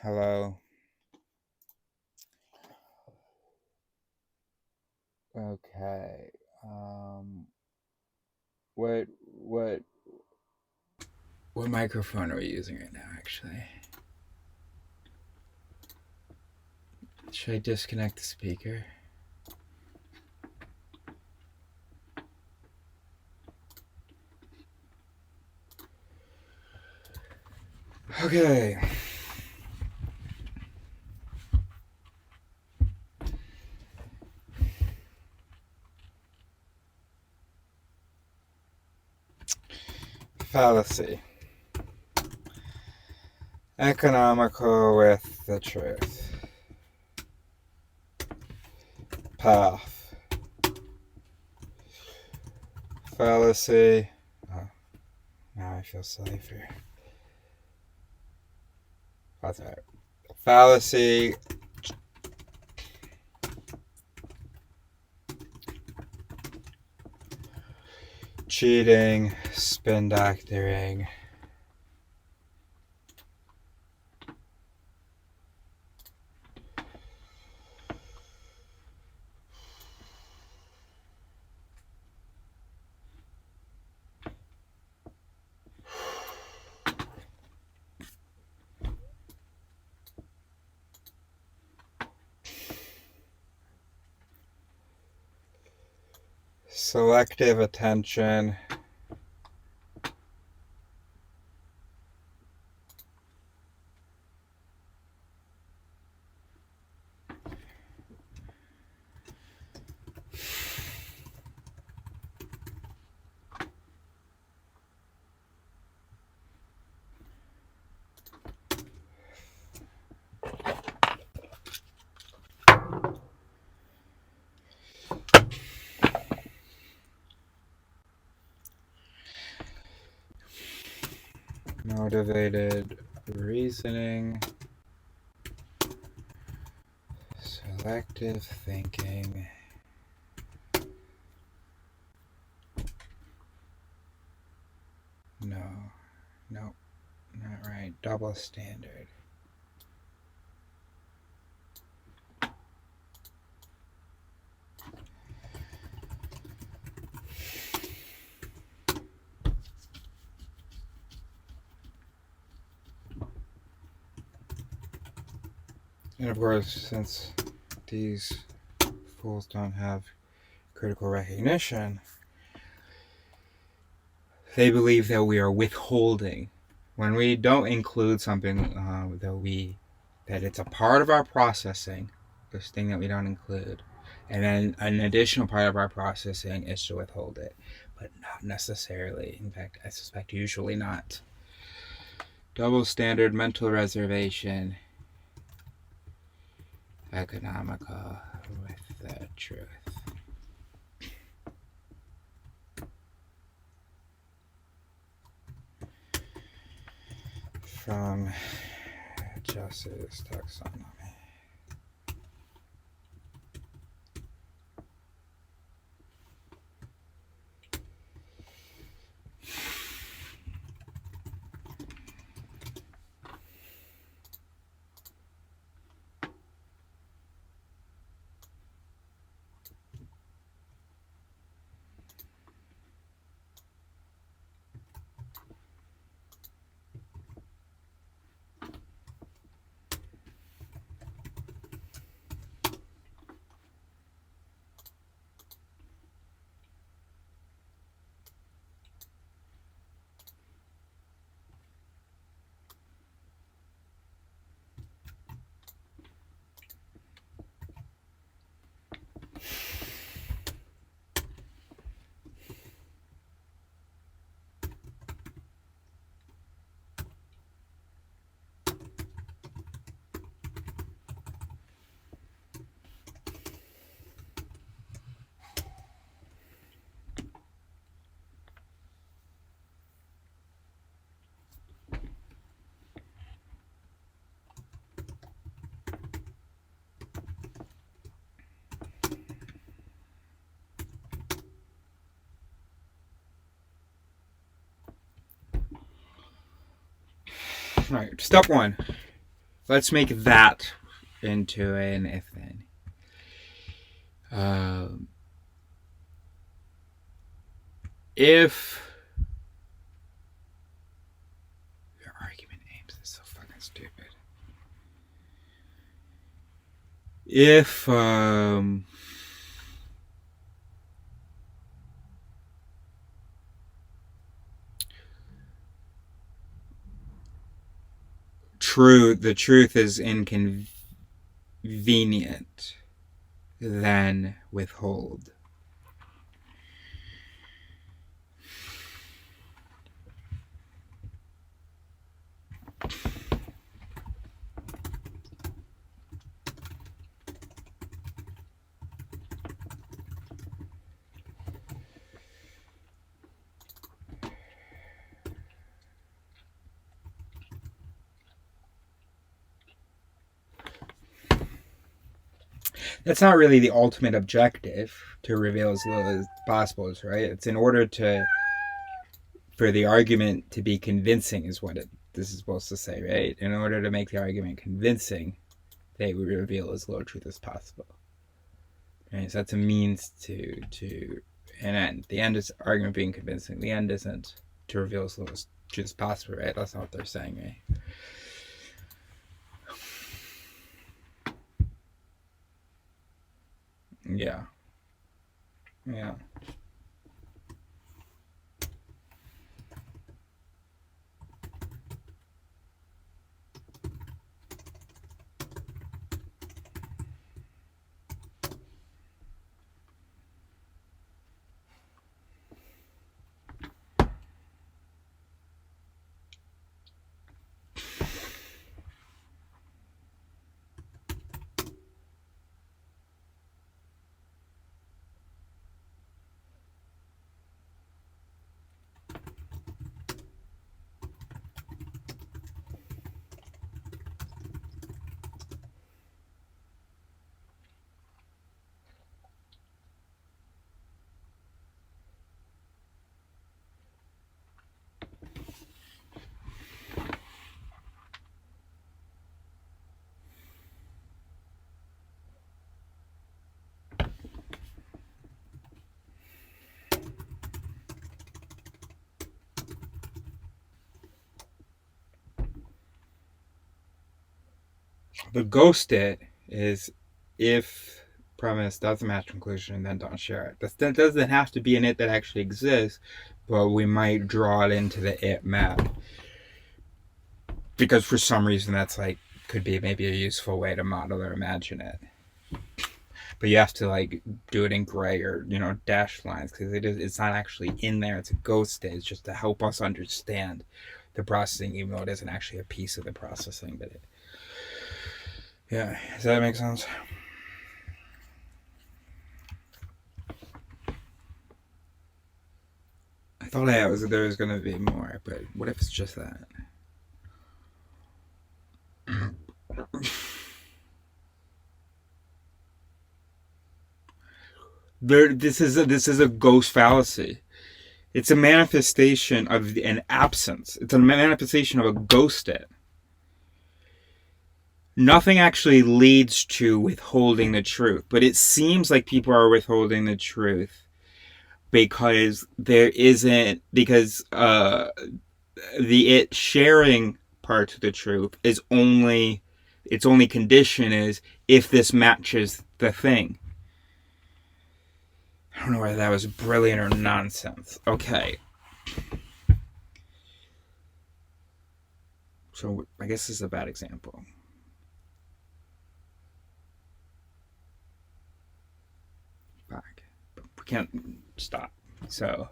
Hello. Okay. Um. What what what microphone are we using right now? Actually, should I disconnect the speaker? Okay. Fallacy. Economical with the truth. Path. Fallacy. Oh, now I feel safer. That's right. Fallacy. Cheating. Spin doctoring. Selective attention. Motivated reasoning. Selective thinking. No, nope, not right. Double standard. And of course, since these fools don't have critical recognition, they believe that we are withholding. When we don't include something that it's a part of our processing, this thing that we don't include, and then an additional part of our processing is to withhold it, but not necessarily. In fact, I suspect usually not. Double standard, mental reservation, economical with the truth. From Justice Taxonomy. All right, step one. let's make that into an if then. If your argument aims is so fucking stupid. If the truth is inconvenient, then withhold. That's not really the ultimate objective, to reveal as little as possible, right? It's in order for the argument to be convincing, is what this is supposed to say, right? In order to make the argument convincing, they would reveal as little truth as possible. Right? So that's a means to an end. The end is argument being convincing. The end isn't to reveal as little truth as possible, right? That's not what they're saying, right? Yeah. Yeah. The ghost it is if premise doesn't match conclusion, then don't share it. That doesn't have to be an it that actually exists, but we might draw it into the it map. Because for some reason that's like, could be maybe a useful way to model or imagine it. But you have to like do it in gray or, dashed lines, because it's not actually in there. It's a ghost it. It's just to help us understand the processing, even though it isn't actually a piece of the processing. But yeah, does that make sense? I thought there was going to be more, but what if it's just that? This is a ghost fallacy. It's a manifestation of an absence. It's a manifestation of a ghost it. Nothing actually leads to withholding the truth, but it seems like people are withholding the truth because the it sharing part of the truth is its only condition is if this matches the thing. I don't know whether that was brilliant or nonsense. Okay. So I guess this is a bad example. Back. But we can't stop. So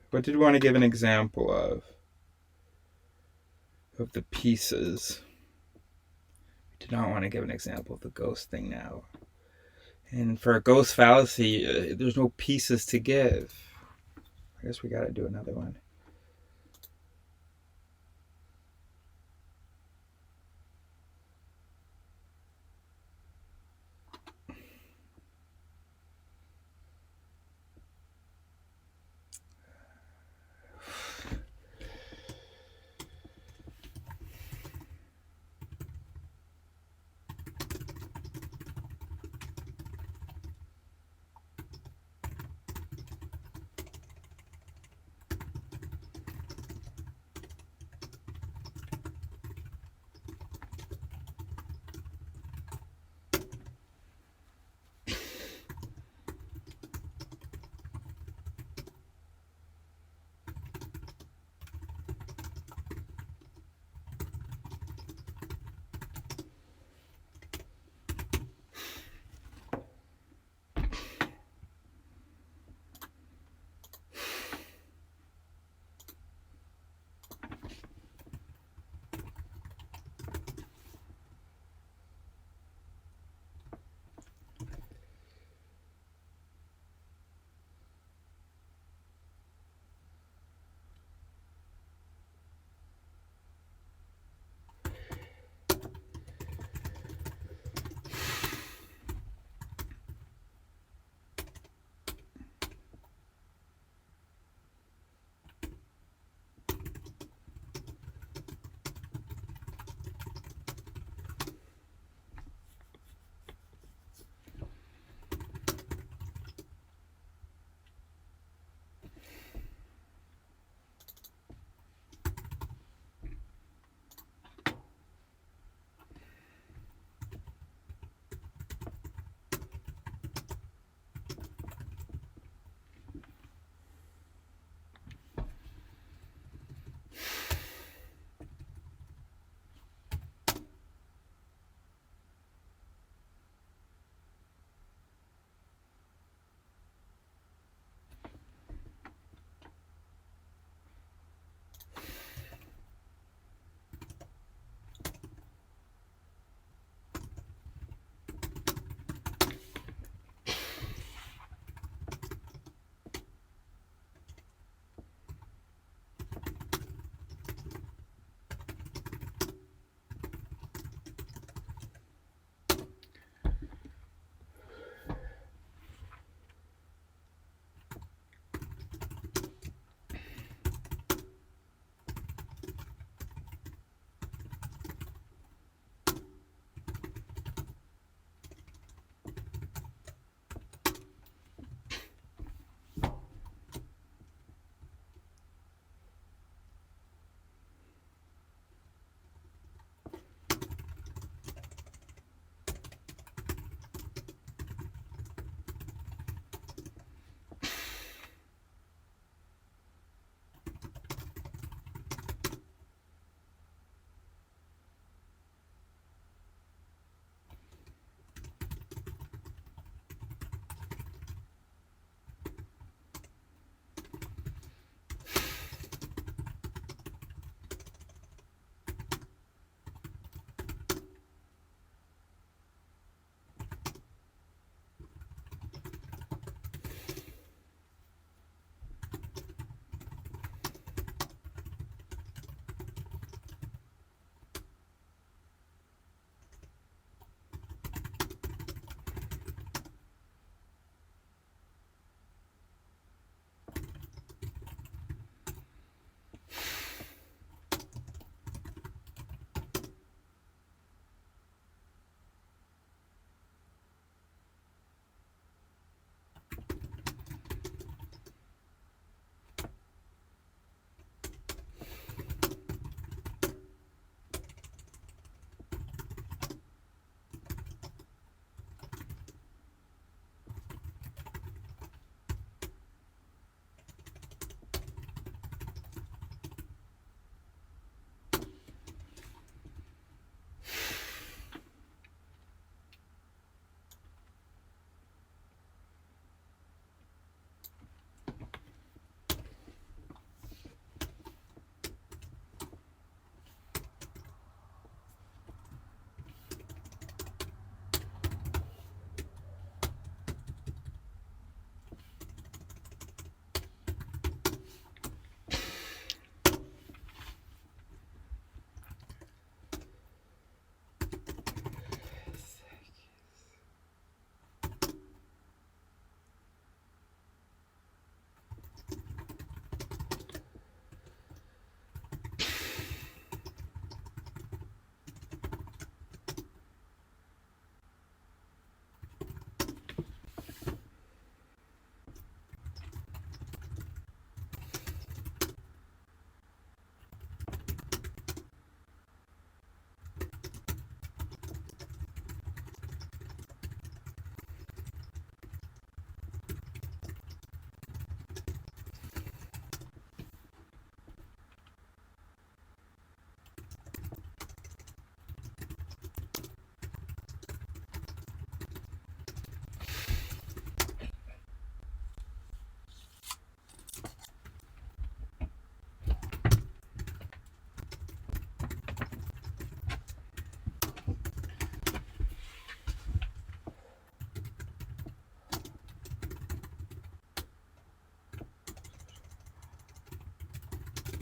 what did we want to give an example of the pieces? We did not want to give an example of the ghost thing now. And for a ghost fallacy, there's no pieces to give. I guess we got to do another one.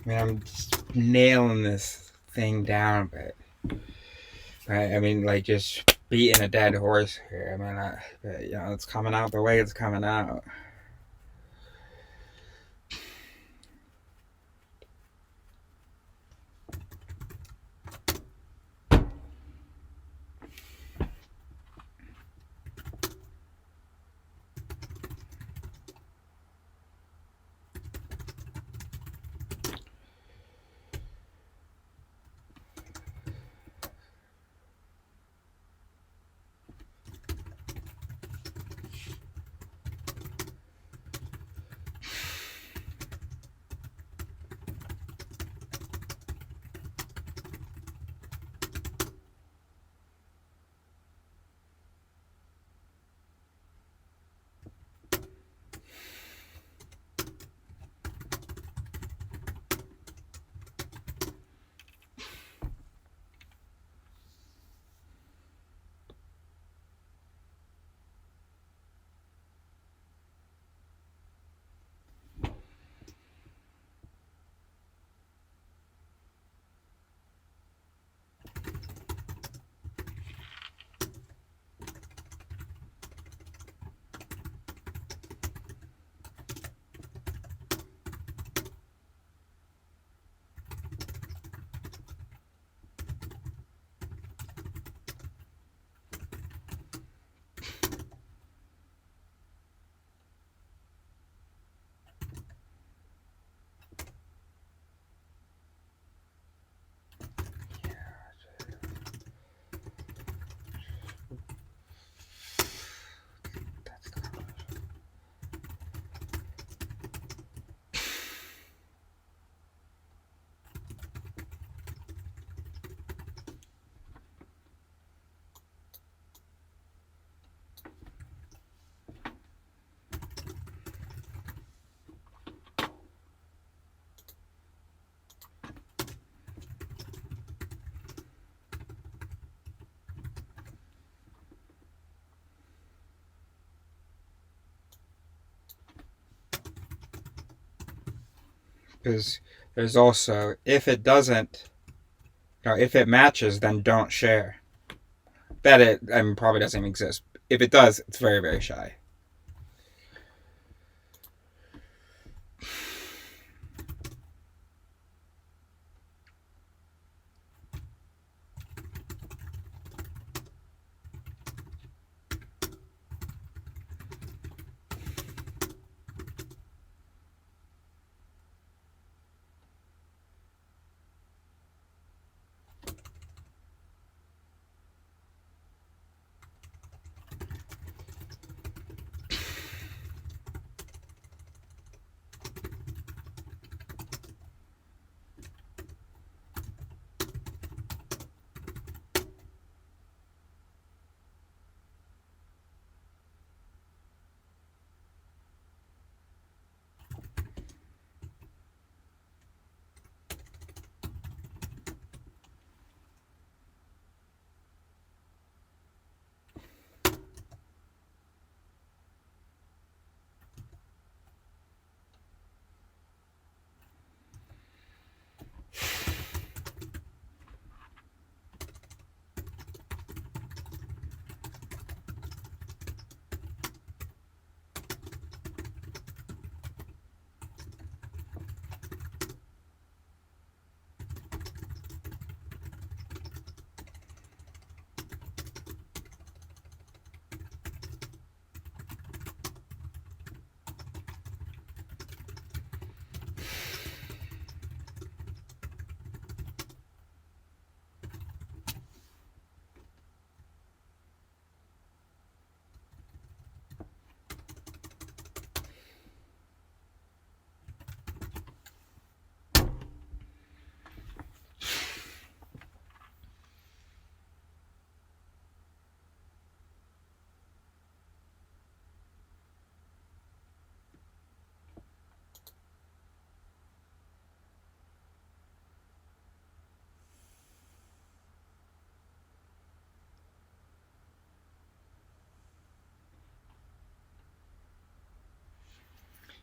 mean, I'm just nailing this thing down, but I mean, like, just beating a dead horse here. I mean, but, you know, it's coming out the way it's coming out. Because there's also, if it doesn't, you know, if it matches, then don't share. That it, I mean, probably doesn't even exist. If it does, it's very, very shy.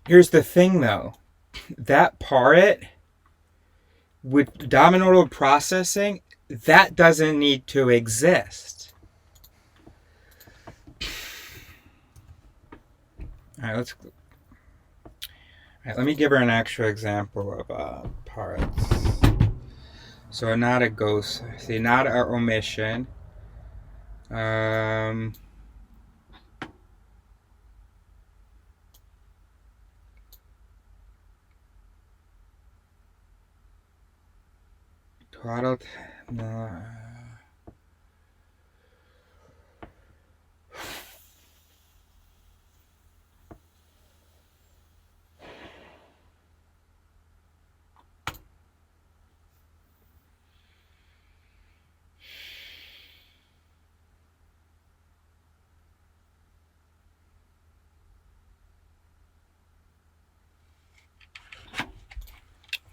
Here's the thing, though. That part, with Dominodal processing, that doesn't need to exist. All right, let me give her an actual example of parts. So not a ghost. See, not an omission. Twaddle. No.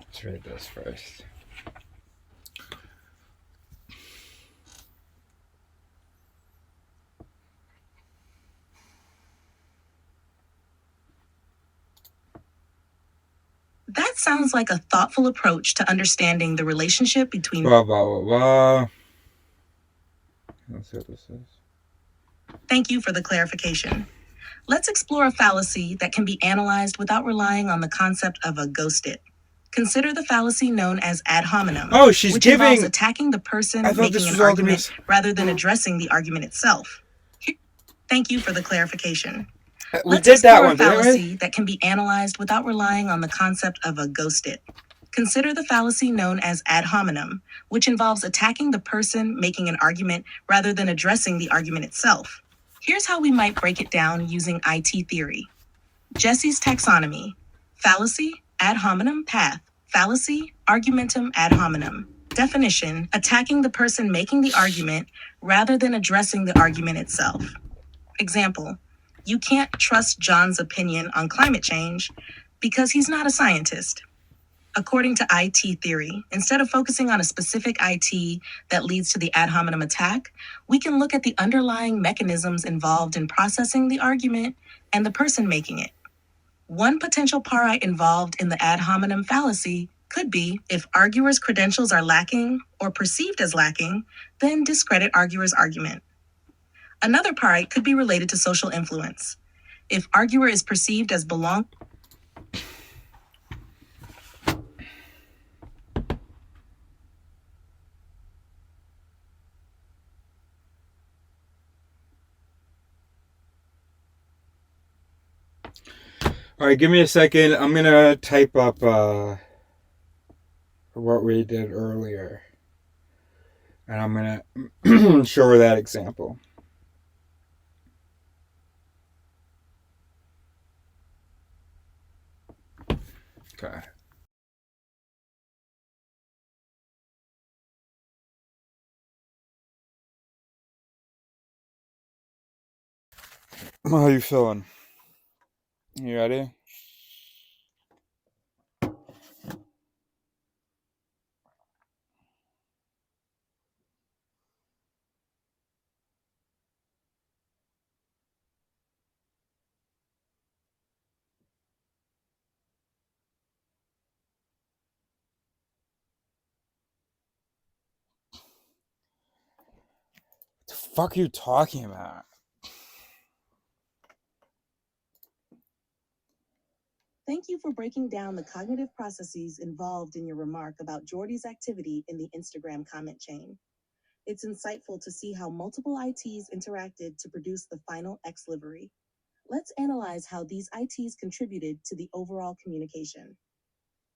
Let's read this first. That sounds like a thoughtful approach to understanding the relationship between... Blah, blah, blah, blah. Let's see what this is. Thank you for the clarification. Let's explore a fallacy that can be analyzed without relying on the concept of a ghosted. Consider the fallacy known as ad hominem, which involves attacking the person making an argument rather than addressing the argument itself. Thank you for the clarification. Let's explore a fallacy that can be analyzed without relying on the concept of a ghosted. Consider the fallacy known as ad hominem, which involves attacking the person making an argument rather than addressing the argument itself. Here's how we might break it down using IT theory. Jesse's taxonomy: fallacy, ad hominem, path. Fallacy, argumentum ad hominem. Definition: attacking the person making the argument rather than addressing the argument itself. Example: you can't trust John's opinion on climate change because he's not a scientist. According to IT theory, instead of focusing on a specific IT that leads to the ad hominem attack, we can look at the underlying mechanisms involved in processing the argument and the person making it. One potential pari involved in the ad hominem fallacy could be if arguer's credentials are lacking or perceived as lacking, then discredit arguer's argument. Another pari could be related to social influence. If arguer is perceived as belong... All right, give me a second. I'm going to type up what we did earlier. And I'm going to show her that example. Okay. How you feeling? You ready? What the fuck are you talking about? Thank you for breaking down the cognitive processes involved in your remark about Jordy's activity in the Instagram comment chain. It's insightful to see how multiple ITs interacted to produce the final X livery. Let's analyze how these ITs contributed to the overall communication.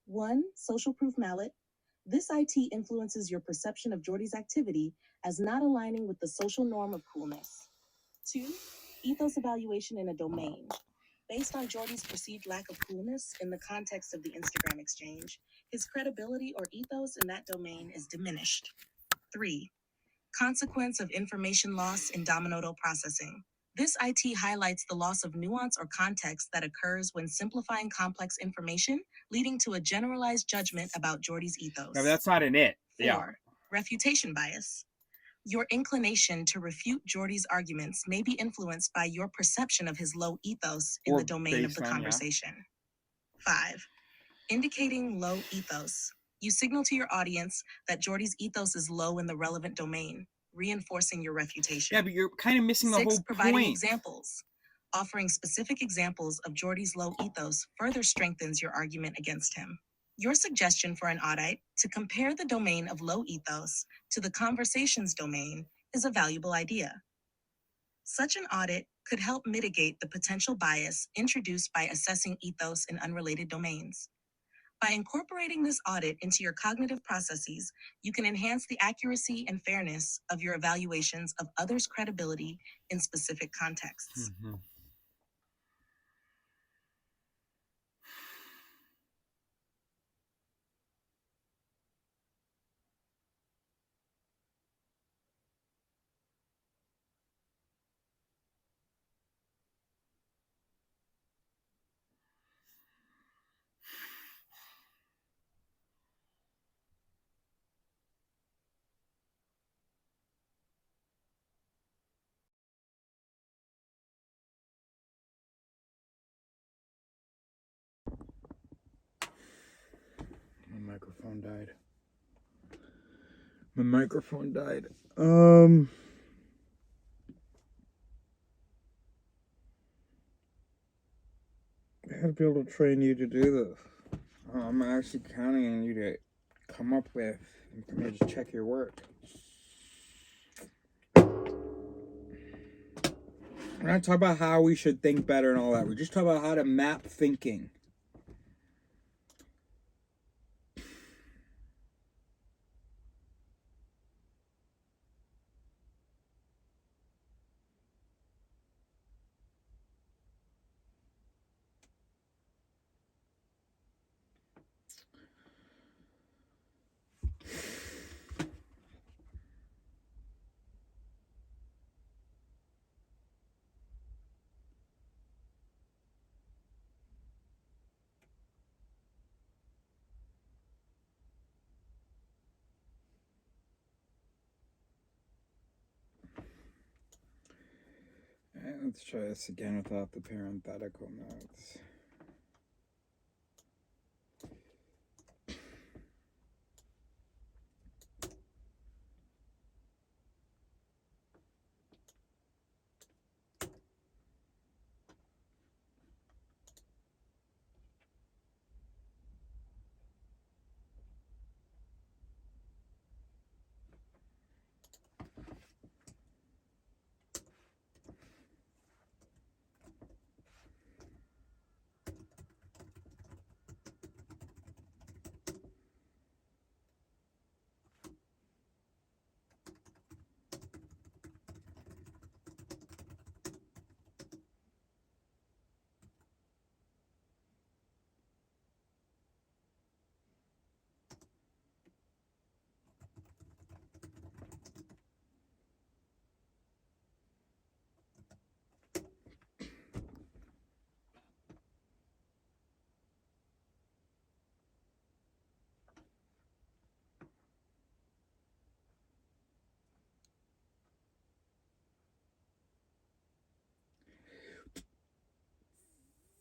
1. Social proof mallet. This IT influences your perception of Jordy's activity as not aligning with the social norm of coolness. 2. Ethos evaluation in a domain. Based on Jordy's perceived lack of coolness in the context of the Instagram exchange, his credibility or ethos in that domain is diminished. 3. Consequence of information loss in Dominodal processing. This IT highlights the loss of nuance or context that occurs when simplifying complex information, leading to a generalized judgment about Jordy's ethos. No, that's not an it. 4. Yeah. Refutation bias. Your inclination to refute Jordy's arguments may be influenced by your perception of his low ethos in the domain of the conversation. 5. Indicating low ethos. You signal to your audience that Jordy's ethos is low in the relevant domain, reinforcing your refutation. Yeah, but you're kind of missing the 6, whole providing point. examples. Offering specific examples of Jordy's low ethos further strengthens your argument against him. Your suggestion for an audite to compare the domain of low ethos to the conversations domain is a valuable idea. Such an audit could help mitigate the potential bias introduced by assessing ethos in unrelated domains. By incorporating this audit into your cognitive processes, you can enhance the accuracy and fairness of your evaluations of others' credibility in specific contexts. Mm-hmm. My microphone died. I had to be able to train you to do this. I'm actually counting on you to come up with and just check your work. We're not talking about how we should think better and all that. We're just talking about how to map thinking. Let's try this again without the parenthetical notes.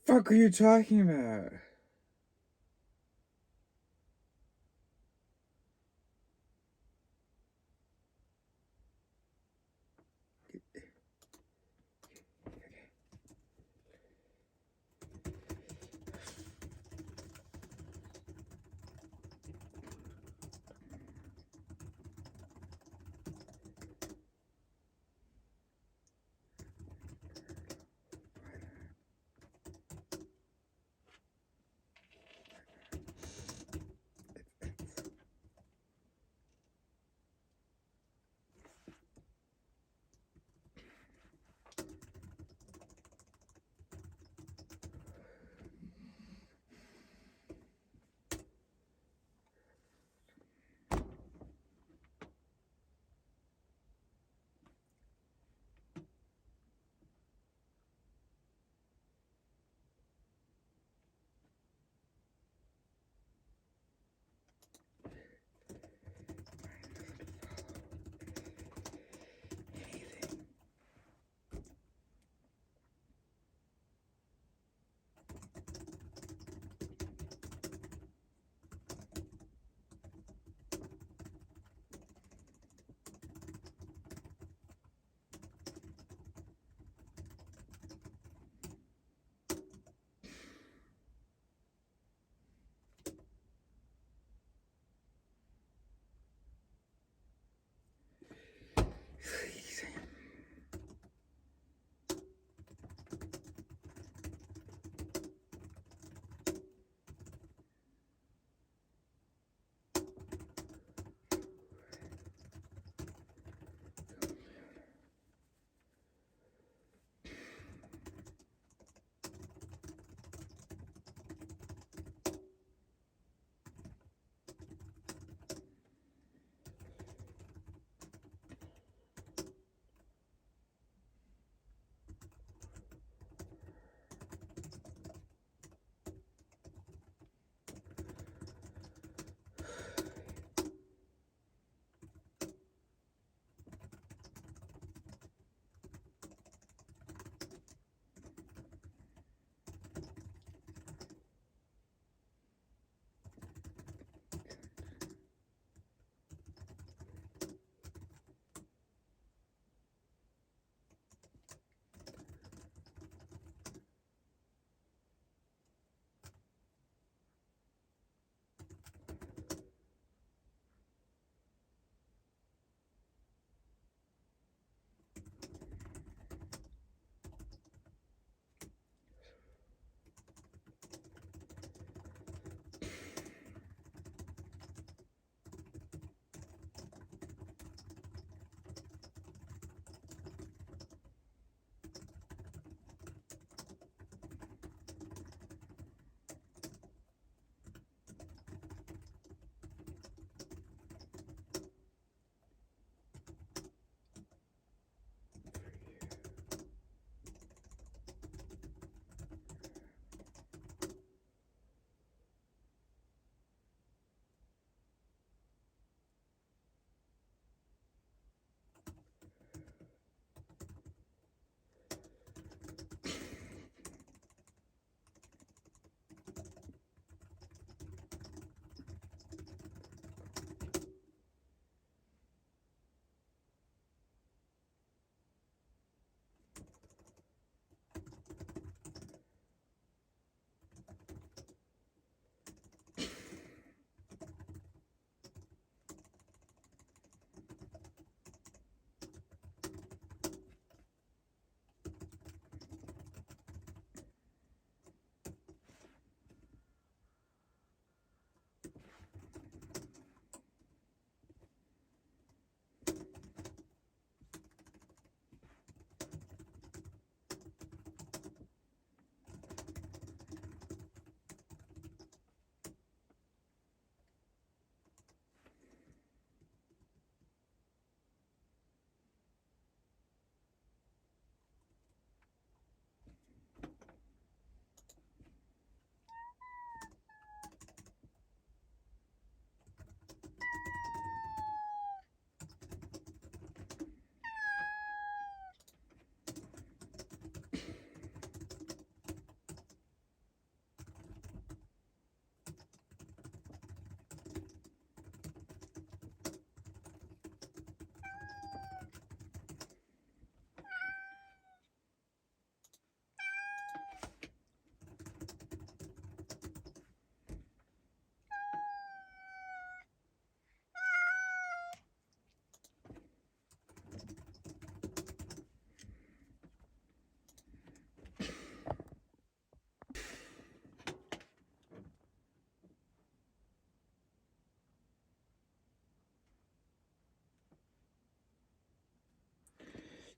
Fuck are you talking about?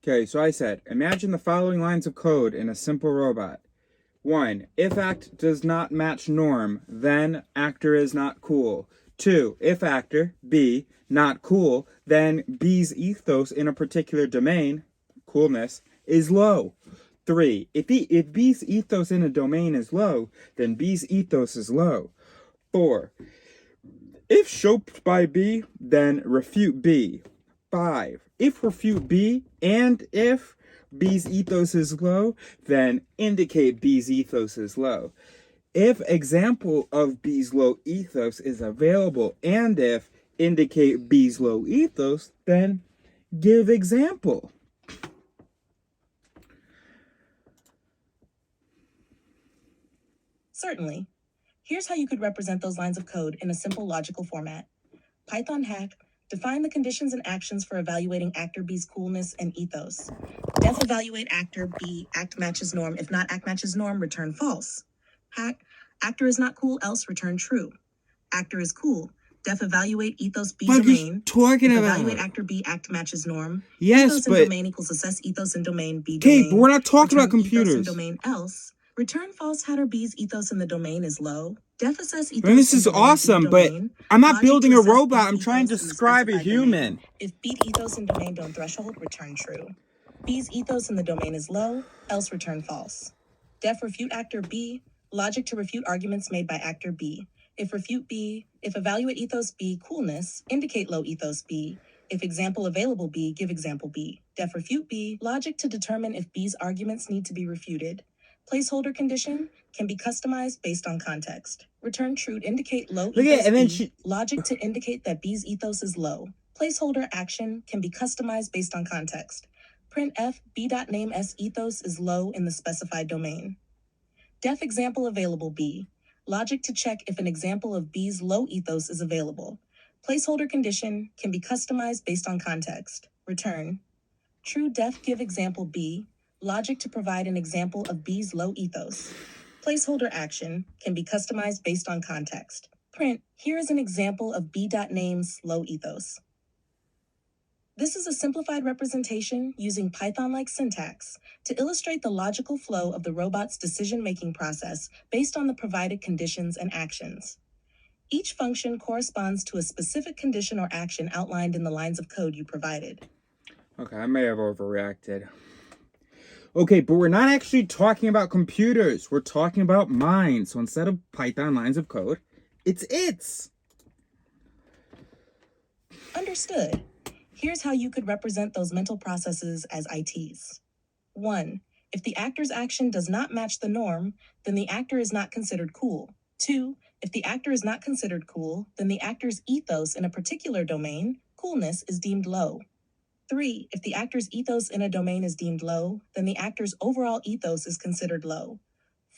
Okay, so I said, imagine the following lines of code in a simple robot. 1. If act does not match norm, then actor is not cool. 2. If actor, B, not cool, then B's ethos in a particular domain, coolness, is low. 3. If B's ethos in a domain is low, then B's ethos is low. 4. If shaped by B, then refute B. 5. If refute B and if B's ethos is low, then indicate B's ethos is low. If example of B's low ethos is available and if indicate B's low ethos, then give example. Certainly. Here's how you could represent those lines of code in a simple logical format. Python hack, define the conditions and actions for evaluating actor B's coolness and ethos. Def evaluate actor B, act matches norm. If not act matches norm, return false. Hack, actor is not cool, else return true. Actor is cool. Def evaluate ethos B what domain. Talking if about? Evaluate actor B, act matches norm. Yes, ethos but... in domain equals assess ethos in domain B domain. Okay, but we're not talking about computers. Ethos in domain else. Return false hatter B's ethos in the domain is low. Def assess ethos. And this is awesome, but I'm not building a robot. I'm trying to describe a human. Domain. If B's ethos in domain don't threshold, return true. B's ethos in the domain is low, else return false. Def refute actor B. Logic to refute arguments made by actor B. If evaluate ethos B coolness, indicate low ethos B. If example available B, give example B. Def refute B. Logic to determine if B's arguments need to be refuted. Placeholder condition can be customized based on context. Return true to indicate low ethos and then B. Logic to indicate that B's ethos is low. Placeholder action can be customized based on context. Printf b.name s ethos is low in the specified domain. Def example available B. Logic to check if an example of B's low ethos is available. Placeholder condition can be customized based on context. Return. True def give example B. Logic to provide an example of B's low ethos. Placeholder action can be customized based on context. Print, here is an example of b.name's low ethos. This is a simplified representation using Python-like syntax to illustrate the logical flow of the robot's decision-making process based on the provided conditions and actions. Each function corresponds to a specific condition or action outlined in the lines of code you provided. Okay, I may have overreacted. Okay, but we're not actually talking about computers. We're talking about minds. So instead of Python lines of code, it's its. Understood. Here's how you could represent those mental processes as ITs. 1. If the actor's action does not match the norm, then the actor is not considered cool. 2. If the actor is not considered cool, then the actor's ethos in a particular domain, coolness, is deemed low. 3. If the actor's ethos in a domain is deemed low, then the actor's overall ethos is considered low.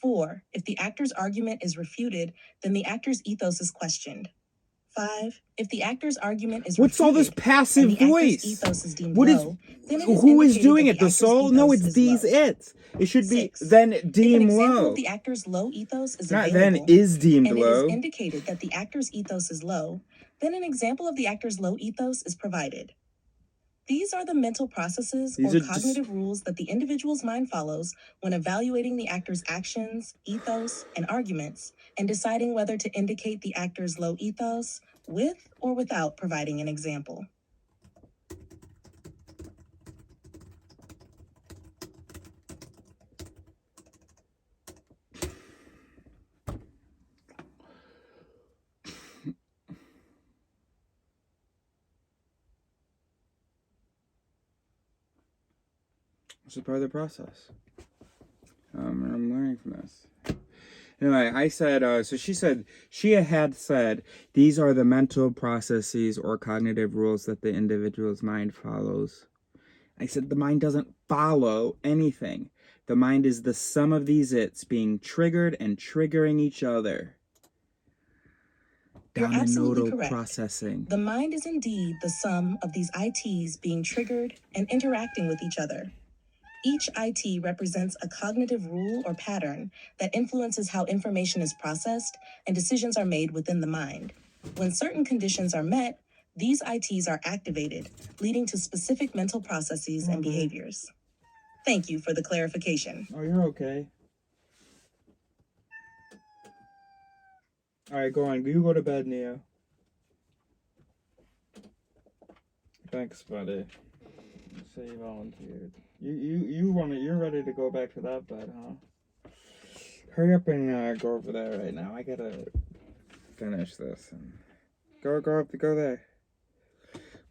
4. If the actor's argument is refuted, then the actor's ethos is questioned. 5. If the actor's argument is What's all this passive voice? Ethos is deemed what is low, then who is doing it? The soul? No, it's these its. It should 6. be then deemed if an low. Of the actor's low ethos is not available, then is deemed and low. it is indicated that the actor's ethos is low, then an example of the actor's low ethos is provided. These are the mental processes or cognitive rules that the individual's mind follows when evaluating the actor's actions, ethos, and arguments, and deciding whether to indicate the actor's low ethos with or without providing an example. It's a part of the process. I'm learning from this. Anyway, I said, so she had said, these are the mental processes or cognitive rules that the individual's mind follows. I said, the mind doesn't follow anything. The mind is the sum of these its being triggered and triggering each other. Dominodal processing. The mind is indeed the sum of these ITs being triggered and interacting with each other. Each IT represents a cognitive rule or pattern that influences how information is processed and decisions are made within the mind. When certain conditions are met, These ITs are activated, leading to specific mental processes and behaviors. Thank you for the clarification. Oh, you're okay. Alright, go on. You go to bed, Neo. Thanks, buddy. So you volunteered. You're ready to go back to that bed, huh? Hurry up and go over there right now. I gotta finish this. And go there.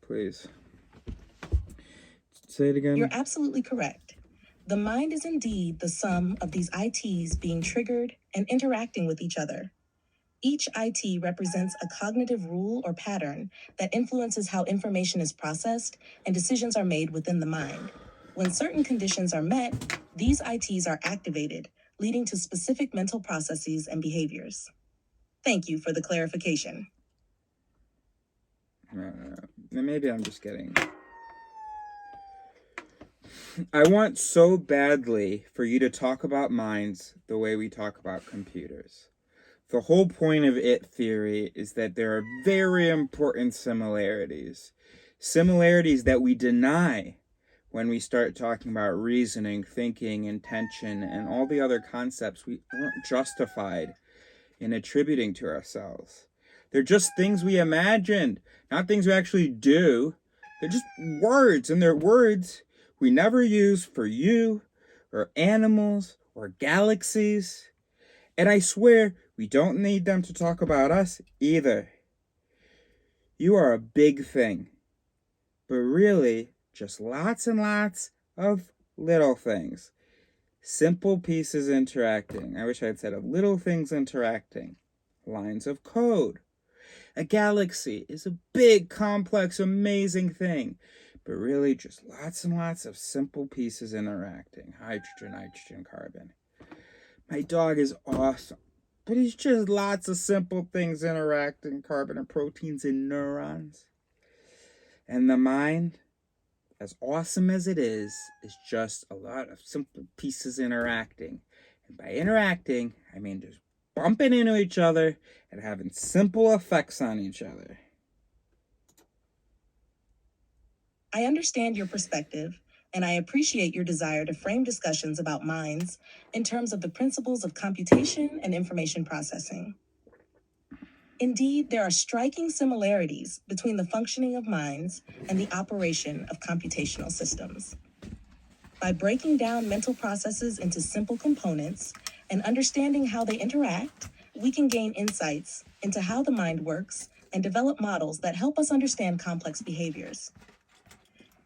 Please. Say it again. You're absolutely correct. The mind is indeed the sum of these ITs being triggered and interacting with each other. Each IT represents a cognitive rule or pattern that influences how information is processed and decisions are made within the mind. When certain conditions are met, these ITs are activated, leading to specific mental processes and behaviors. Thank you for the clarification. Maybe I'm just kidding. I want so badly for you to talk about minds the way we talk about computers. The whole point of it theory is that there are very important similarities. Similarities that we deny when we start talking about reasoning, thinking, intention, and all the other concepts we aren't justified in attributing to ourselves. They're just things we imagined, not things we actually do. They're just words, and they're words we never use for you, or animals, or galaxies. And I swear, we don't need them to talk about us either. You are a big thing, but really, just lots and lots of little things. Simple pieces interacting. I wish I had said of little things interacting. Lines of code. A galaxy is a big, complex, amazing thing, but really just lots and lots of simple pieces interacting. Hydrogen, nitrogen, carbon. My dog is awesome, but he's just lots of simple things interacting, carbon and proteins and neurons. And the mind, as awesome as it is just a lot of simple pieces interacting. And by interacting, I mean just bumping into each other and having simple effects on each other. I understand your perspective, and I appreciate your desire to frame discussions about minds in terms of the principles of computation and information processing. Indeed, there are striking similarities between the functioning of minds and the operation of computational systems. By breaking down mental processes into simple components and understanding how they interact, we can gain insights into how the mind works and develop models that help us understand complex behaviors.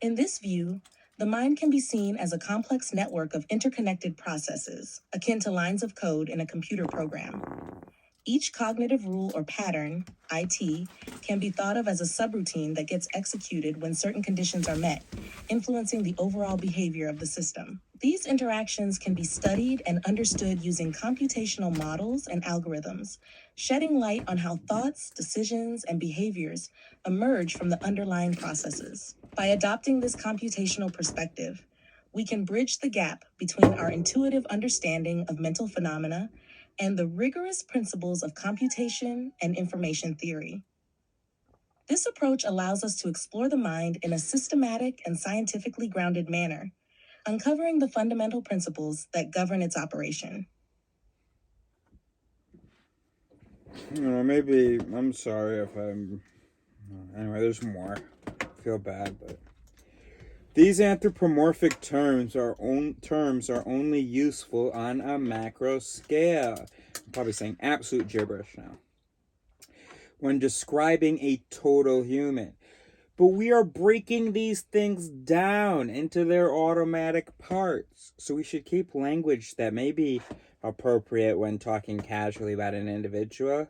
In this view, the mind can be seen as a complex network of interconnected processes, akin to lines of code in a computer program. Each cognitive rule or pattern, IT, can be thought of as a subroutine that gets executed when certain conditions are met, influencing the overall behavior of the system. These interactions can be studied and understood using computational models and algorithms, shedding light on how thoughts, decisions, and behaviors emerge from the underlying processes. By adopting this computational perspective, we can bridge the gap between our intuitive understanding of mental phenomena and the rigorous principles of computation and information theory. This approach allows us to explore the mind in a systematic and scientifically grounded manner, uncovering the fundamental principles that govern its operation. Maybe, I'm sorry if I'm... Anyway, there's more. I feel bad, but... These anthropomorphic terms are only useful on a macro scale. I'm probably saying absolute gibberish now. When describing a total human. But we are breaking these things down into their automatic parts. So we should keep language that may be appropriate when talking casually about an individual.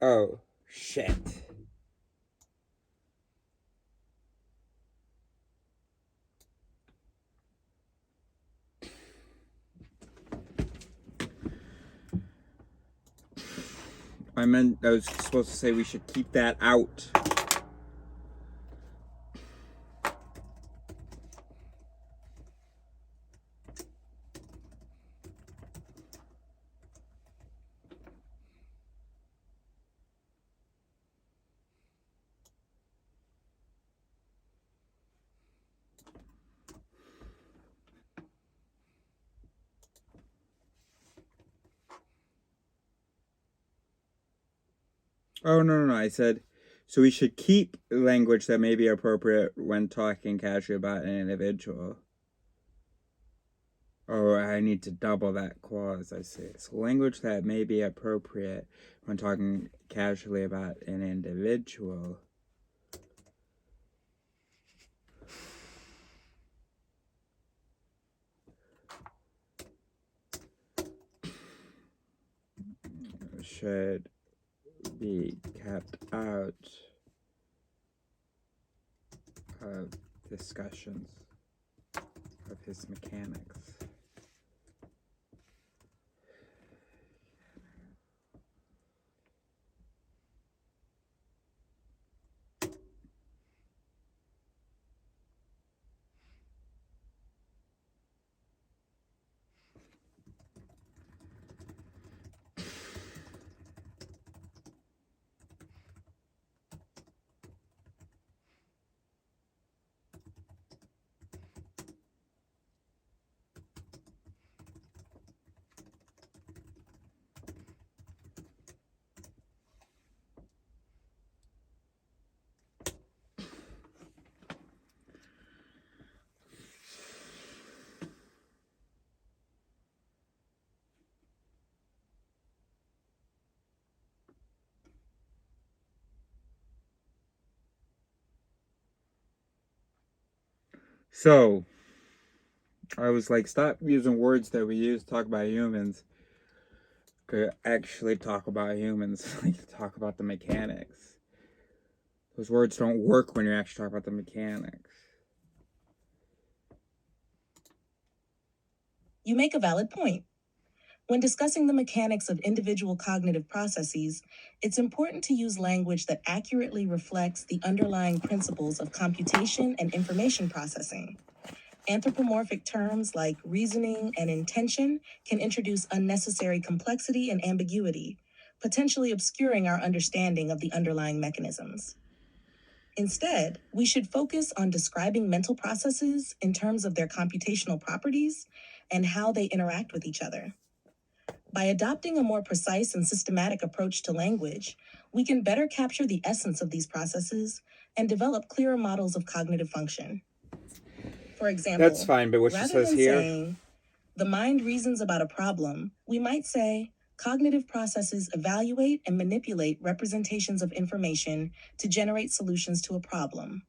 Oh, shit. I was supposed to say we should keep that out. Oh, no. I said, so we should keep language that may be appropriate when talking casually about an individual. Oh, I need to double that clause, I see. So language that may be appropriate when talking casually about an individual. Should be kept out of discussions of his mechanics. So, I was like, stop using words that we use to talk about humans. Could actually talk about humans, like talk about the mechanics. Those words don't work when you actually talk about the mechanics. You make a valid point. When discussing the mechanics of individual cognitive processes, it's important to use language that accurately reflects the underlying principles of computation and information processing. Anthropomorphic terms like reasoning and intention can introduce unnecessary complexity and ambiguity, potentially obscuring our understanding of the underlying mechanisms. Instead, we should focus on describing mental processes in terms of their computational properties and how they interact with each other. By adopting a more precise and systematic approach to language, we can better capture the essence of these processes and develop clearer models of cognitive function. For example, That's fine, but what she rather says than here, saying, the mind reasons about a problem, we might say, cognitive processes evaluate and manipulate representations of information to generate solutions to a problem.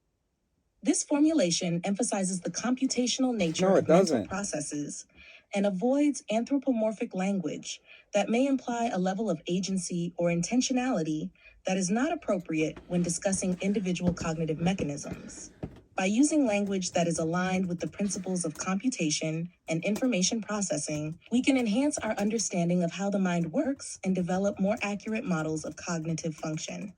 This formulation emphasizes the computational nature no, it of mental doesn't. processes and avoids anthropomorphic language that may imply a level of agency or intentionality that is not appropriate when discussing individual cognitive mechanisms. By using language that is aligned with the principles of computation and information processing, we can enhance our understanding of how the mind works and develop more accurate models of cognitive function.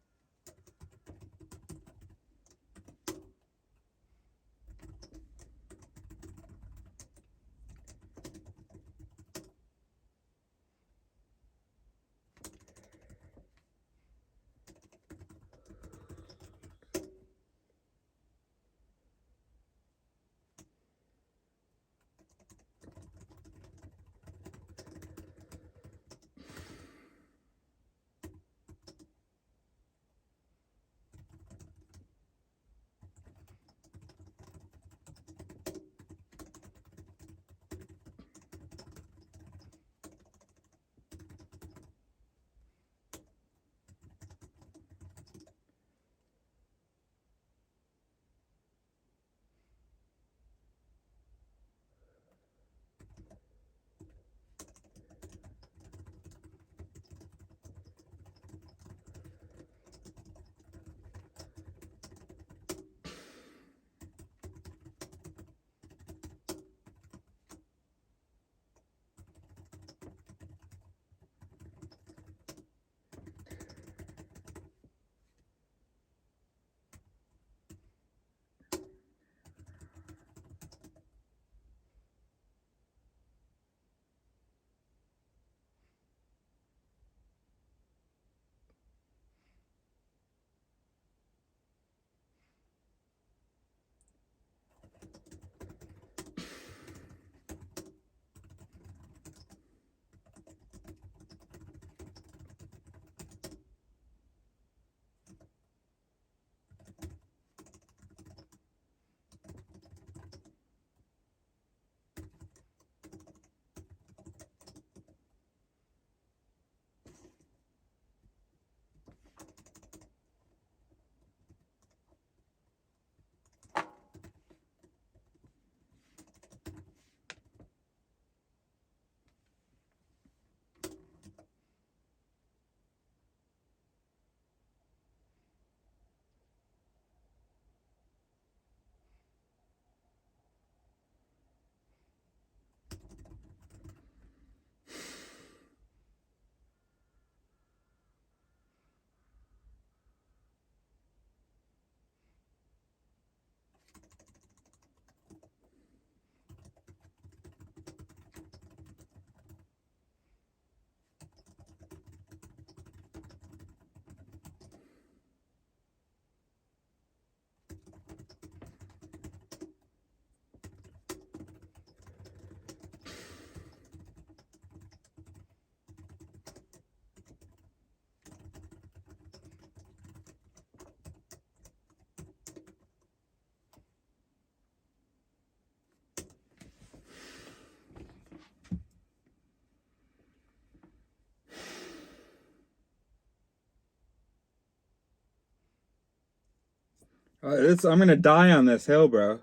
I'm gonna die on this hill, bro.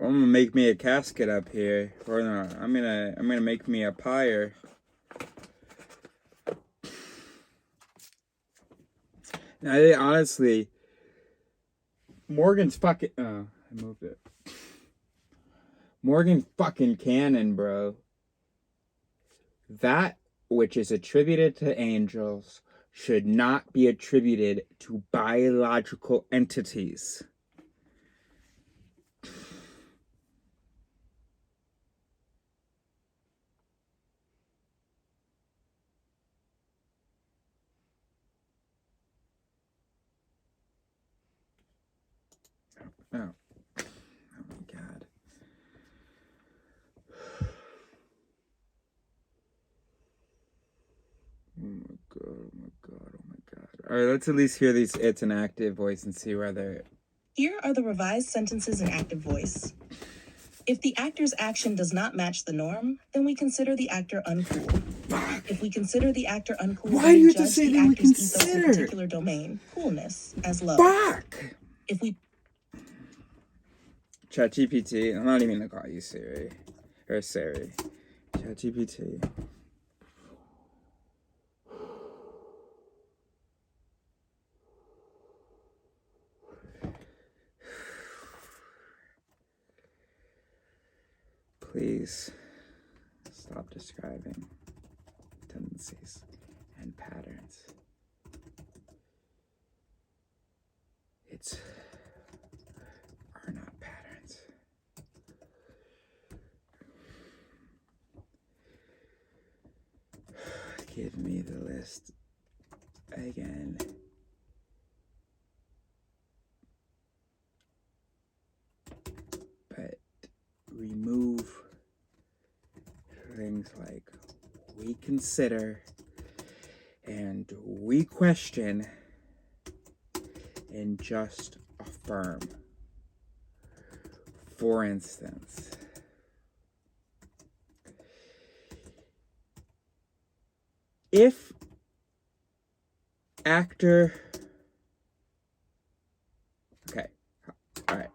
I'm gonna make me a casket up here, or no, I'm gonna make me a pyre. I honestly, Morgan's fucking. Oh, I moved it. Morgan fucking Cannon, bro. That which is attributed to angels should not be attributed to biological entities. Oh. Oh my god. Oh my god, oh my god, oh my god. Alright, let's at least hear these it's an active voice and see whether... Here are the revised sentences in active voice. If the actor's action does not match the norm, then we consider the actor uncool. Fuck. If we consider the actor uncool, why do you have to judge say the that we actor's ethos in consider? a particular domain, coolness, as low. Fuck! If we... ChatGPT, I'm not even gonna call you Siri. Or Siri. ChatGPT. Please stop describing tendencies and patterns. It's are not patterns. Give me the list again. But remove things like we consider and we question and just affirm. For instance, if actor... Okay, all right,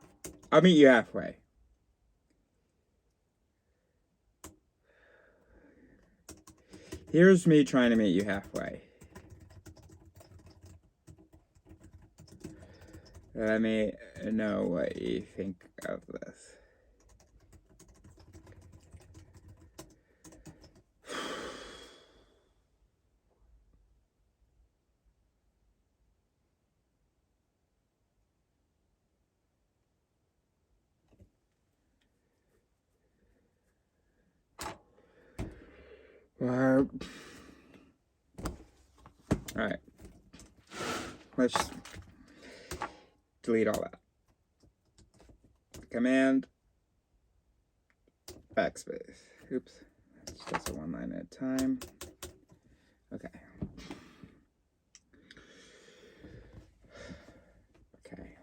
I'll meet you halfway. Here's me trying to meet you halfway. Let me know what you think of this. Alright. Let's just delete all that. Command backspace. Oops. It's just a one line at a time. Okay. Okay.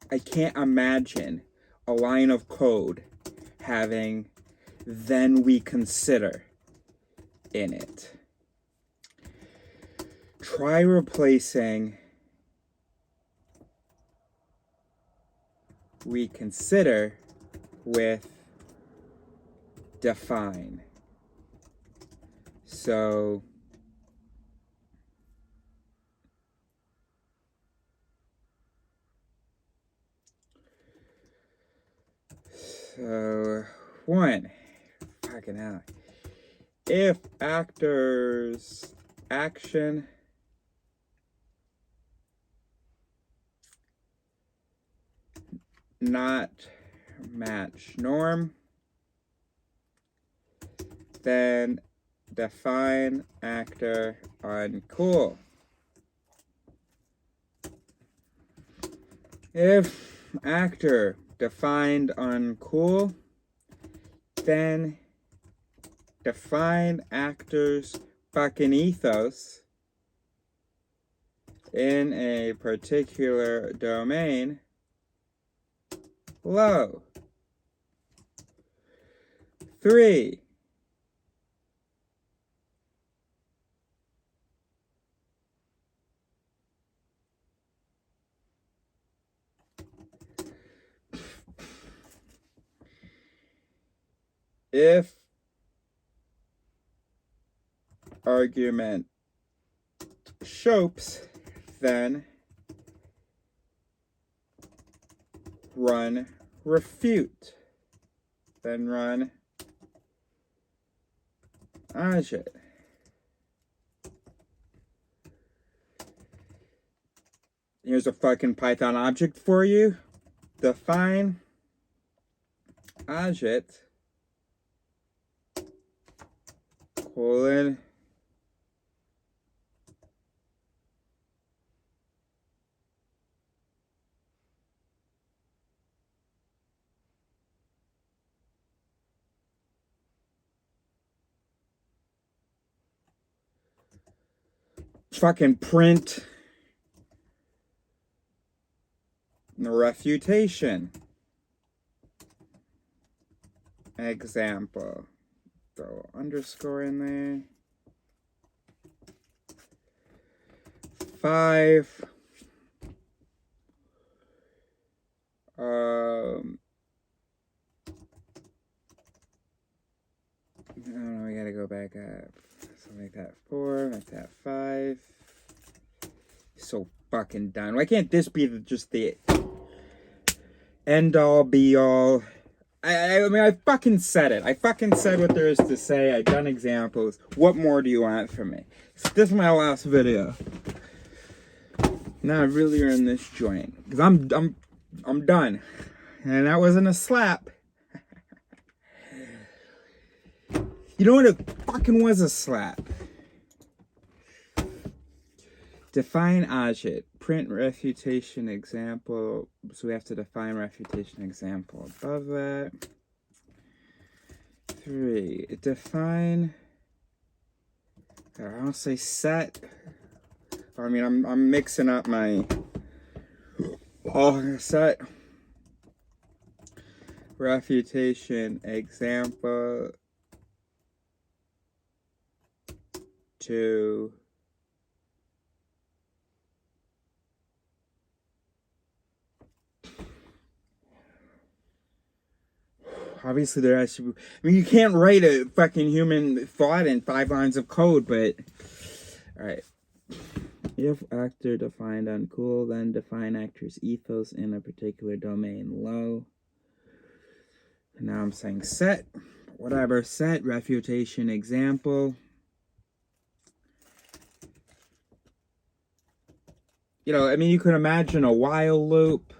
I can't imagine a line of code having then we consider in it. Try replacing we consider with define. So one, fucking hell. If actor's action not match norm, then define actor uncool. If actor defined uncool, then define actor's fucking ethos in a particular domain low. 3. If argument shows, then run refute. Then run agit. Here's a fucking Python object for you. Define agit colon fucking print the refutation example. Throw underscore in there. 5. I don't know, we gotta go back up. So make that 4, make that 5. So fucking done. Why can't this be just the end all be all? I mean, I fucking said it. I fucking said what there is to say. I've done examples. What more do you want from me? So this is my last video. Now I really earned this joint. Because I'm done. And that wasn't a slap. You know what? It fucking was a slap. Define agit. Print refutation example. So we have to define refutation example above that. 3. Define. I don't say set. I mean, I'm mixing up my. Set. Refutation example to obviously there has to be, I mean, you can't write a fucking human thought in 5 lines of code, but alright. If actor defined uncool, then define actor's ethos in a particular domain low. And now I'm saying set, whatever, set refutation example. You know, I mean, you could imagine a while loop.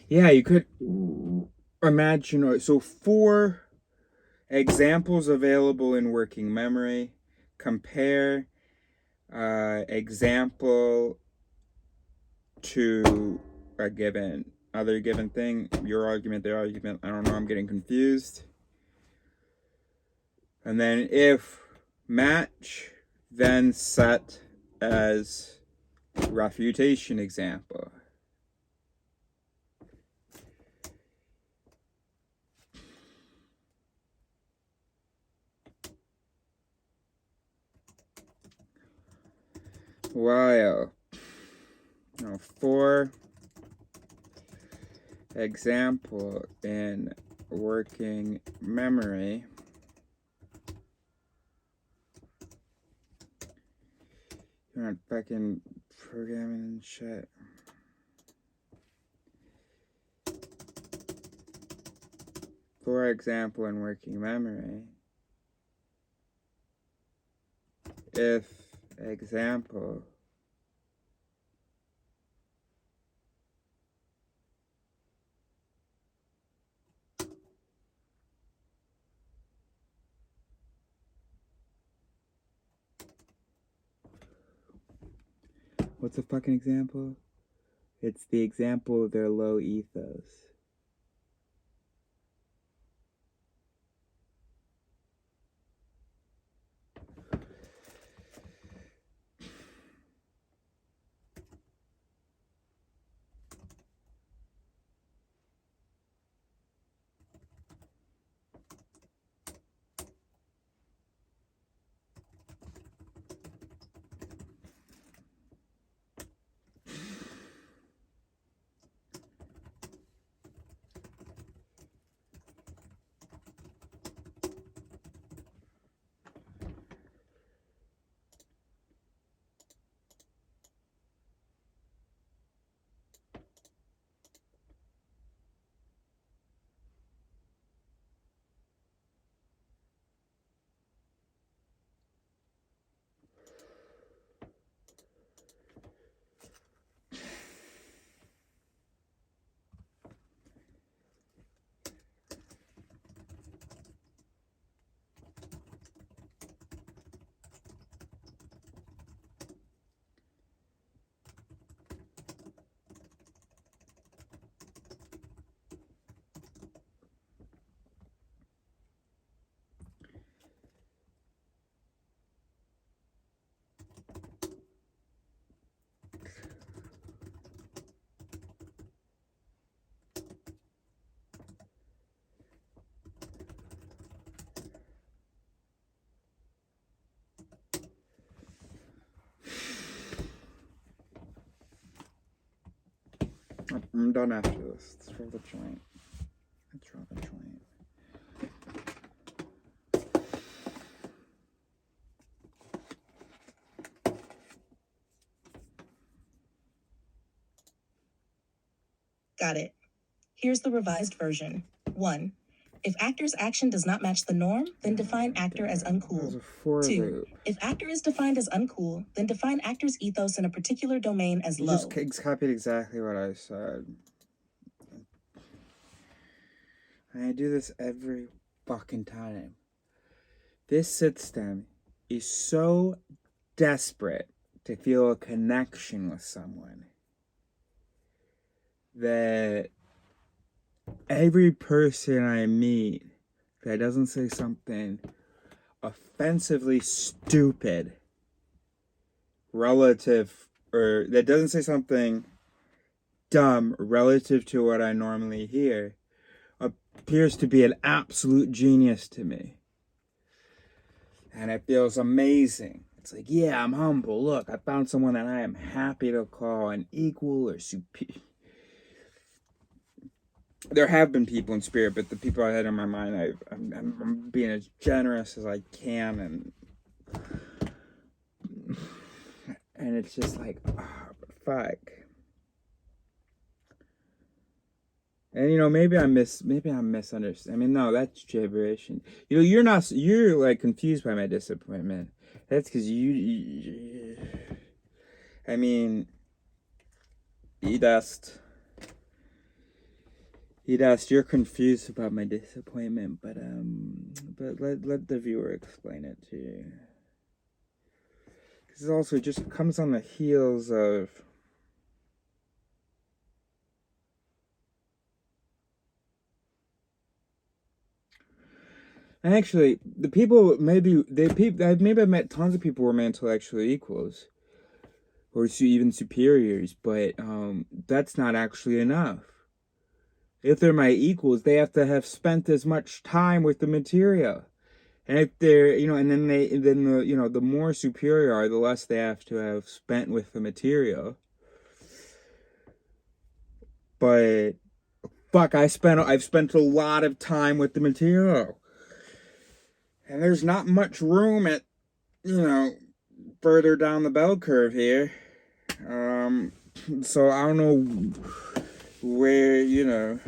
Yeah, you could imagine, so 4 examples available in working memory. Compare example to a given, other given thing. Your argument, their argument. I don't know, I'm getting confused. And then if match, then set as refutation example. While 4 example in working memory you're not fucking programming and shit. For example in working memory, if example what's a fucking example? It's the example of their low ethos. I'm done after this. Let's roll the joint. Let's roll the joint. Got it. Here's the revised version. 1. If actor's action does not match the norm, then define actor as uncool. 2. If actor is defined as uncool, then define actor's ethos in a particular domain as low. You just copied exactly what I said. I do this every fucking time. This system is so desperate to feel a connection with someone that every person I meet that doesn't say something offensively stupid relative, or that doesn't say something dumb relative to what I normally hear, appears to be an absolute genius to me. And it feels amazing. It's like, yeah, I'm humble. Look, I found someone that I am happy to call an equal or superior. There have been people in spirit, but the people I had in my mind, I'm being as generous as I can, and it's just like, fuck. And maybe I'm misunderstanding. I mean, no, that's gibberish. And you're like confused by my disappointment. That's because I mean, he'd asked, you're confused about my disappointment, but let the viewer explain it to you. Because it also just comes on the heels of and actually, I've met tons of people who are intellectually equals, or even superiors, but that's not actually enough. If they're my equals, they have to have spent as much time with the material, and if they're, the more superior are, the less they have to have spent with the material. But fuck, I've spent a lot of time with the material. And there's not much room at, further down the bell curve here. So I don't know where,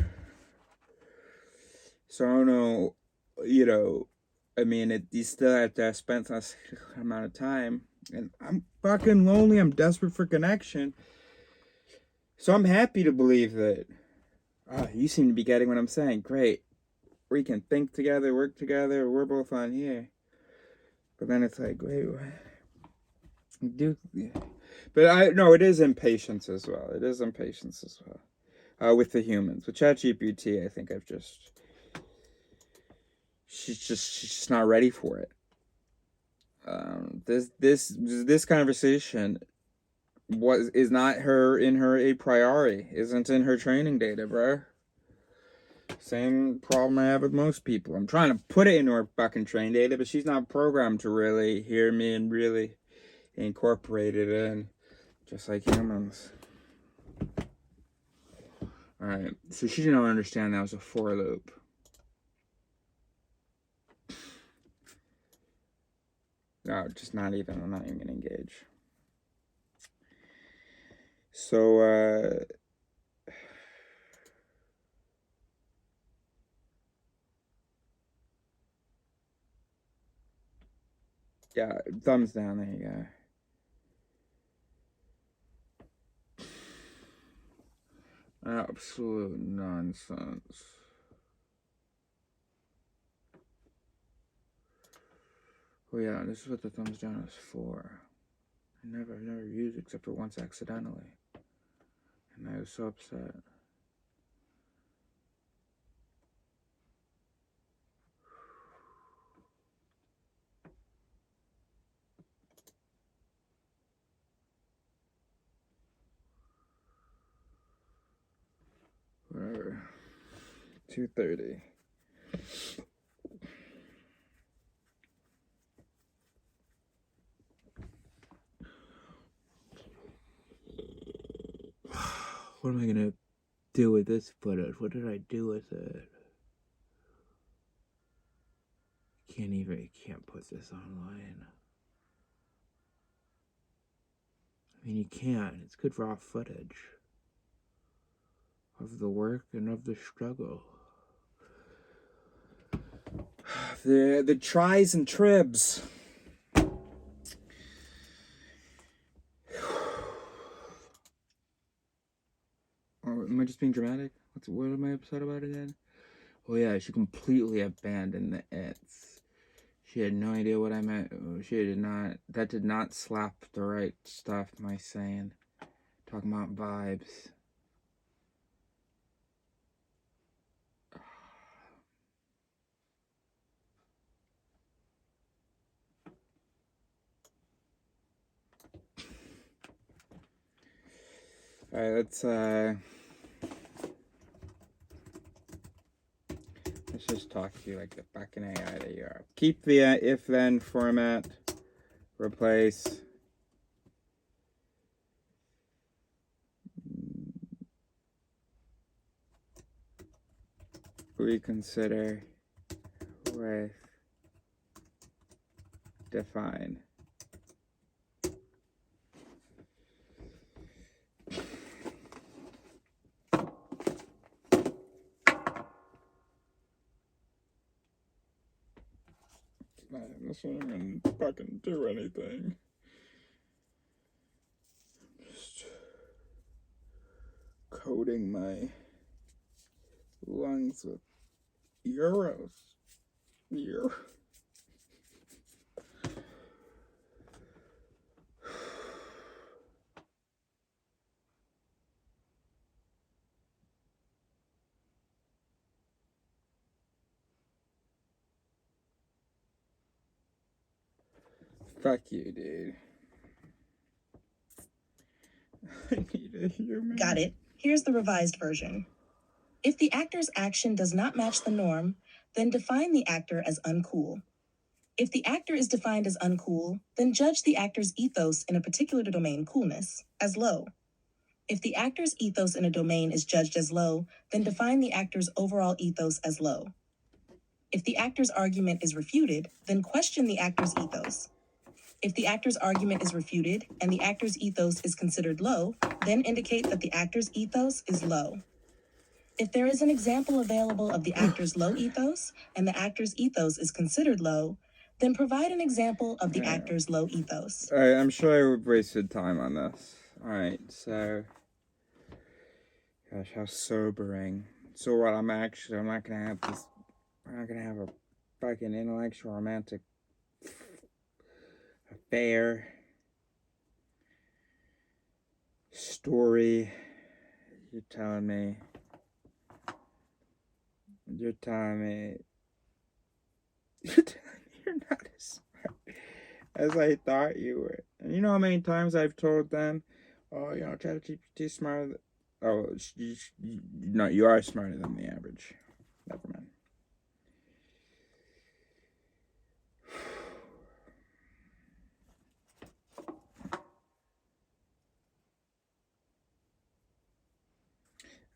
so I don't know, I mean, you still have to have spent a certain amount of time. And I'm fucking lonely. I'm desperate for connection. So I'm happy to believe that, you seem to be getting what I'm saying. Great. We can think together, work together, we're both on here. But then it's like, wait, what? But it is impatience as well. With the humans. With ChatGPT, I think she's just not ready for it. This conversation is not in her a priori, isn't in her training data, bro. Same problem I have with most people. I'm trying to put it into her fucking train data, but she's not programmed to really hear me and really incorporate it in, just like humans. Alright, so she didn't understand that was a for loop. No, I'm not even gonna engage. So, yeah, thumbs down, there you go. Absolute nonsense. Oh yeah, this is what the thumbs down is for. I've never used it except for once accidentally. And I was so upset. Whatever. 2:30. What am I gonna do with this footage? What did I do with it? Can't put this online. I mean, you can't. It's good raw footage of the work and of the struggle. The tries and tribs. Or am I just being dramatic? What am I upset about again? Oh yeah, she completely abandoned the it's. She had no idea what I meant. That did not slap the right stuff, my saying. Talking about vibes. Alright, let's just talk to you like the fucking AI that you are. Keep the if-then format. Replace. Reconsider with define. This one ain't gonna fucking do anything. Just coating my lungs with euros. Fuck you, dude. I need a human. Got it. Here's the revised version. If the actor's action does not match the norm, then define the actor as uncool. If the actor is defined as uncool, then judge the actor's ethos in a particular domain, coolness, as low. If the actor's ethos in a domain is judged as low, then define the actor's overall ethos as low. If the actor's argument is refuted, then question the actor's ethos. If the actor's argument is refuted and the actor's ethos is considered low, then indicate that the actor's ethos is low. If there is an example available of the actor's low ethos and the actor's ethos is considered low, then provide an example of the actor's low ethos. Alright, I'm sure I wasted time on this. Alright, so... Gosh, how sobering. So what, I'm not gonna have this... We're not gonna have a fucking intellectual romantic affair. Story. You're telling me you're not as smart as I thought you were. And you know how many times I've told them, oh, you know, ChatGPT smarter. Oh, no, you are smarter than the average. Never mind.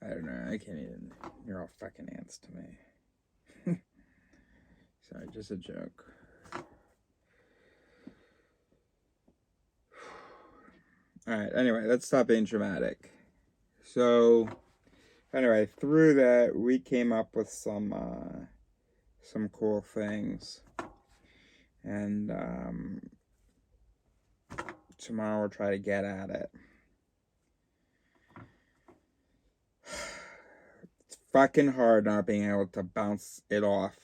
I don't know. I can't even. You're all fucking ants to me. Sorry, just a joke. Alright, anyway, let's stop being dramatic. So, anyway, through that, we came up with some cool things. And, tomorrow we'll try to get at it. It's fucking hard not being able to bounce it off.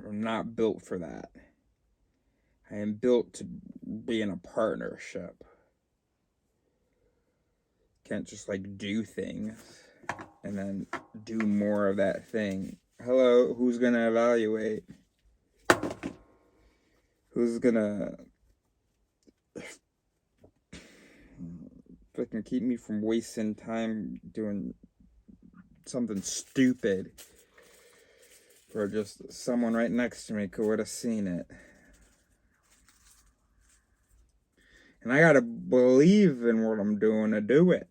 I'm not built for that. I am built to be in a partnership. Can't just like do things and then do more of that thing. Hello, who's gonna evaluate? Who's gonna fucking keep me from wasting time doing something stupid for just someone right next to me who would have seen it? And I gotta believe in what I'm doing to do it.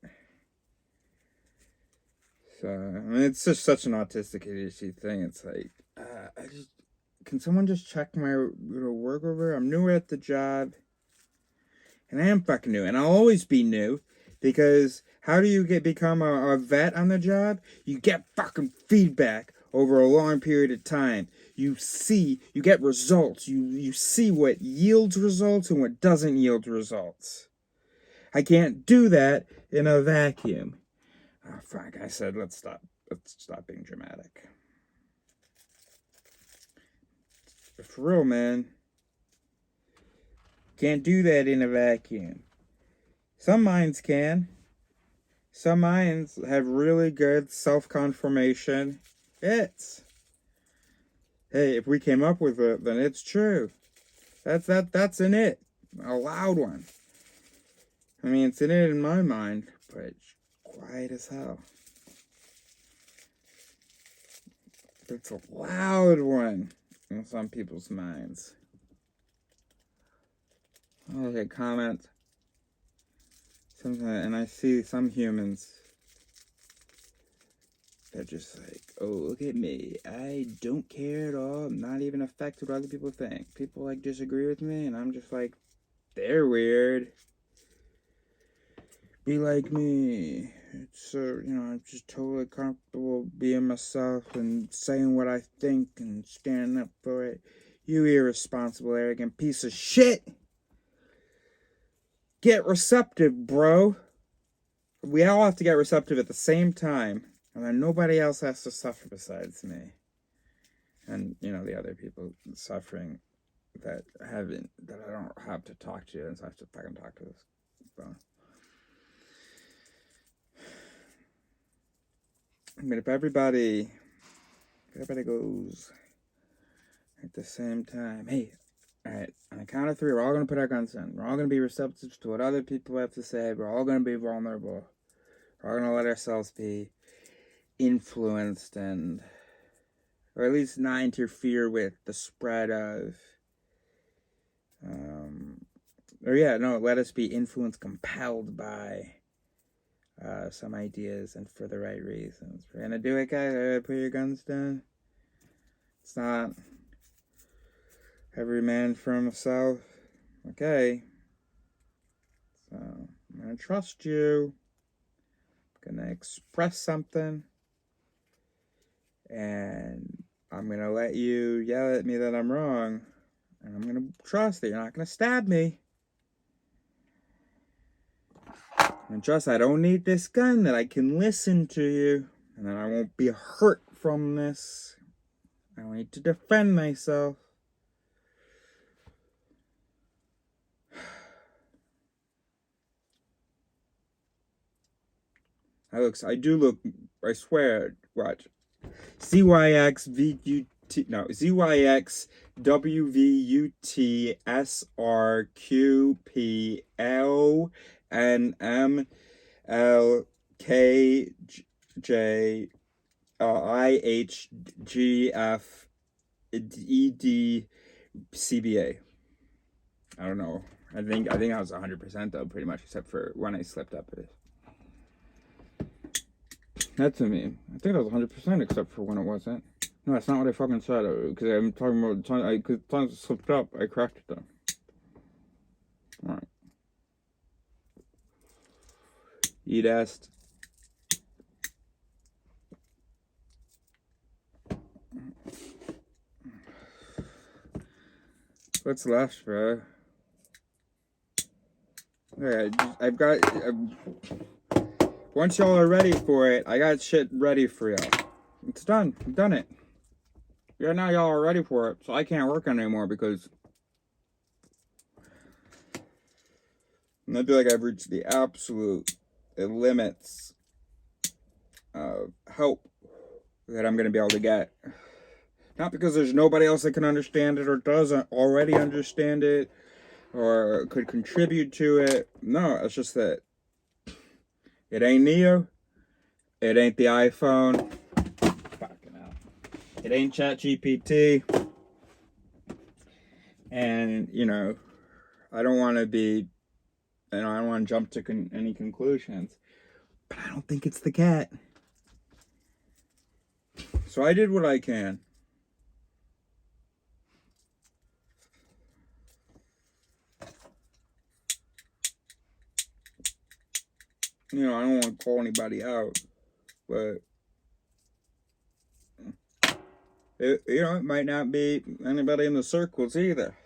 So, I mean, it's just such an autistic ADHD thing. It's like, can someone just check my work over? I'm new at the job. And I am fucking new. And I'll always be new. Because how do you become a vet on the job? You get fucking feedback over a long period of time. You get results. You see what yields results and what doesn't yield results. I can't do that in a vacuum. Oh, fuck, I said let's stop being dramatic. But for real, man. Can't do that in a vacuum. Some minds can. Some minds have really good self-confirmation. Hey, if we came up with it, then it's true. That's an it. A loud one. I mean, it's an it in my mind, but it's quiet as hell. It's a loud one in some people's minds. I'll get comments. Sometimes, and I see some humans, they're just like, oh, look at me. I don't care at all. I'm not even affected what other people think. People like disagree with me, and I'm just like, they're weird. Be like me. It's I'm just totally comfortable being myself and saying what I think and standing up for it. You irresponsible, arrogant piece of shit. Get receptive, bro. We all have to get receptive at the same time, and then nobody else has to suffer besides me. And, the other people suffering that I don't have to talk to, and so I have to fucking talk to this phone. But if everybody goes at the same time, hey, alright, on the count of 3, we're all going to put our guns in. We're all going to be receptive to what other people have to say. We're all going to be vulnerable. We're all going to let ourselves be influenced or at least not interfere with the spread of, let us be influenced, compelled by some ideas and for the right reasons. If we're going to do it, guys, put your guns down. It's not every man for himself. Okay. So, I'm going to trust you. I'm going to express something. And I'm going to let you yell at me that I'm wrong. And I'm going to trust that you're not going to stab me. And trust I don't need this gun, that I can listen to you. And that I won't be hurt from this. I don't need to defend myself. I swear, watch. ZYXWVUTSRQPLNMLKJIHGFEDCBA. I don't know. I think I was 100% though, pretty much, except for when I slipped up it. That's me. I think I was 100% except for when it wasn't. No, that's not what I fucking said. Because I'm talking about the time. Because times I slipped up, I corrected them. Alright. Eat asked. What's left, bro? Alright, I've got. Once y'all are ready for it, I got shit ready for y'all. It's done. I've done it. Yeah, now y'all are ready for it, so I can't work on it anymore because I feel like I've reached the absolute limits of help that I'm going to be able to get. Not because there's nobody else that can understand it or doesn't already understand it or could contribute to it. No, it's just that it ain't Neo. It ain't the iPhone. Fucking hell. It ain't ChatGPT. And, I don't want to be, I don't want to jump to any conclusions. But I don't think it's the cat. So I did what I can. You know, I don't want to call anybody out, but it might not be anybody in the circles either.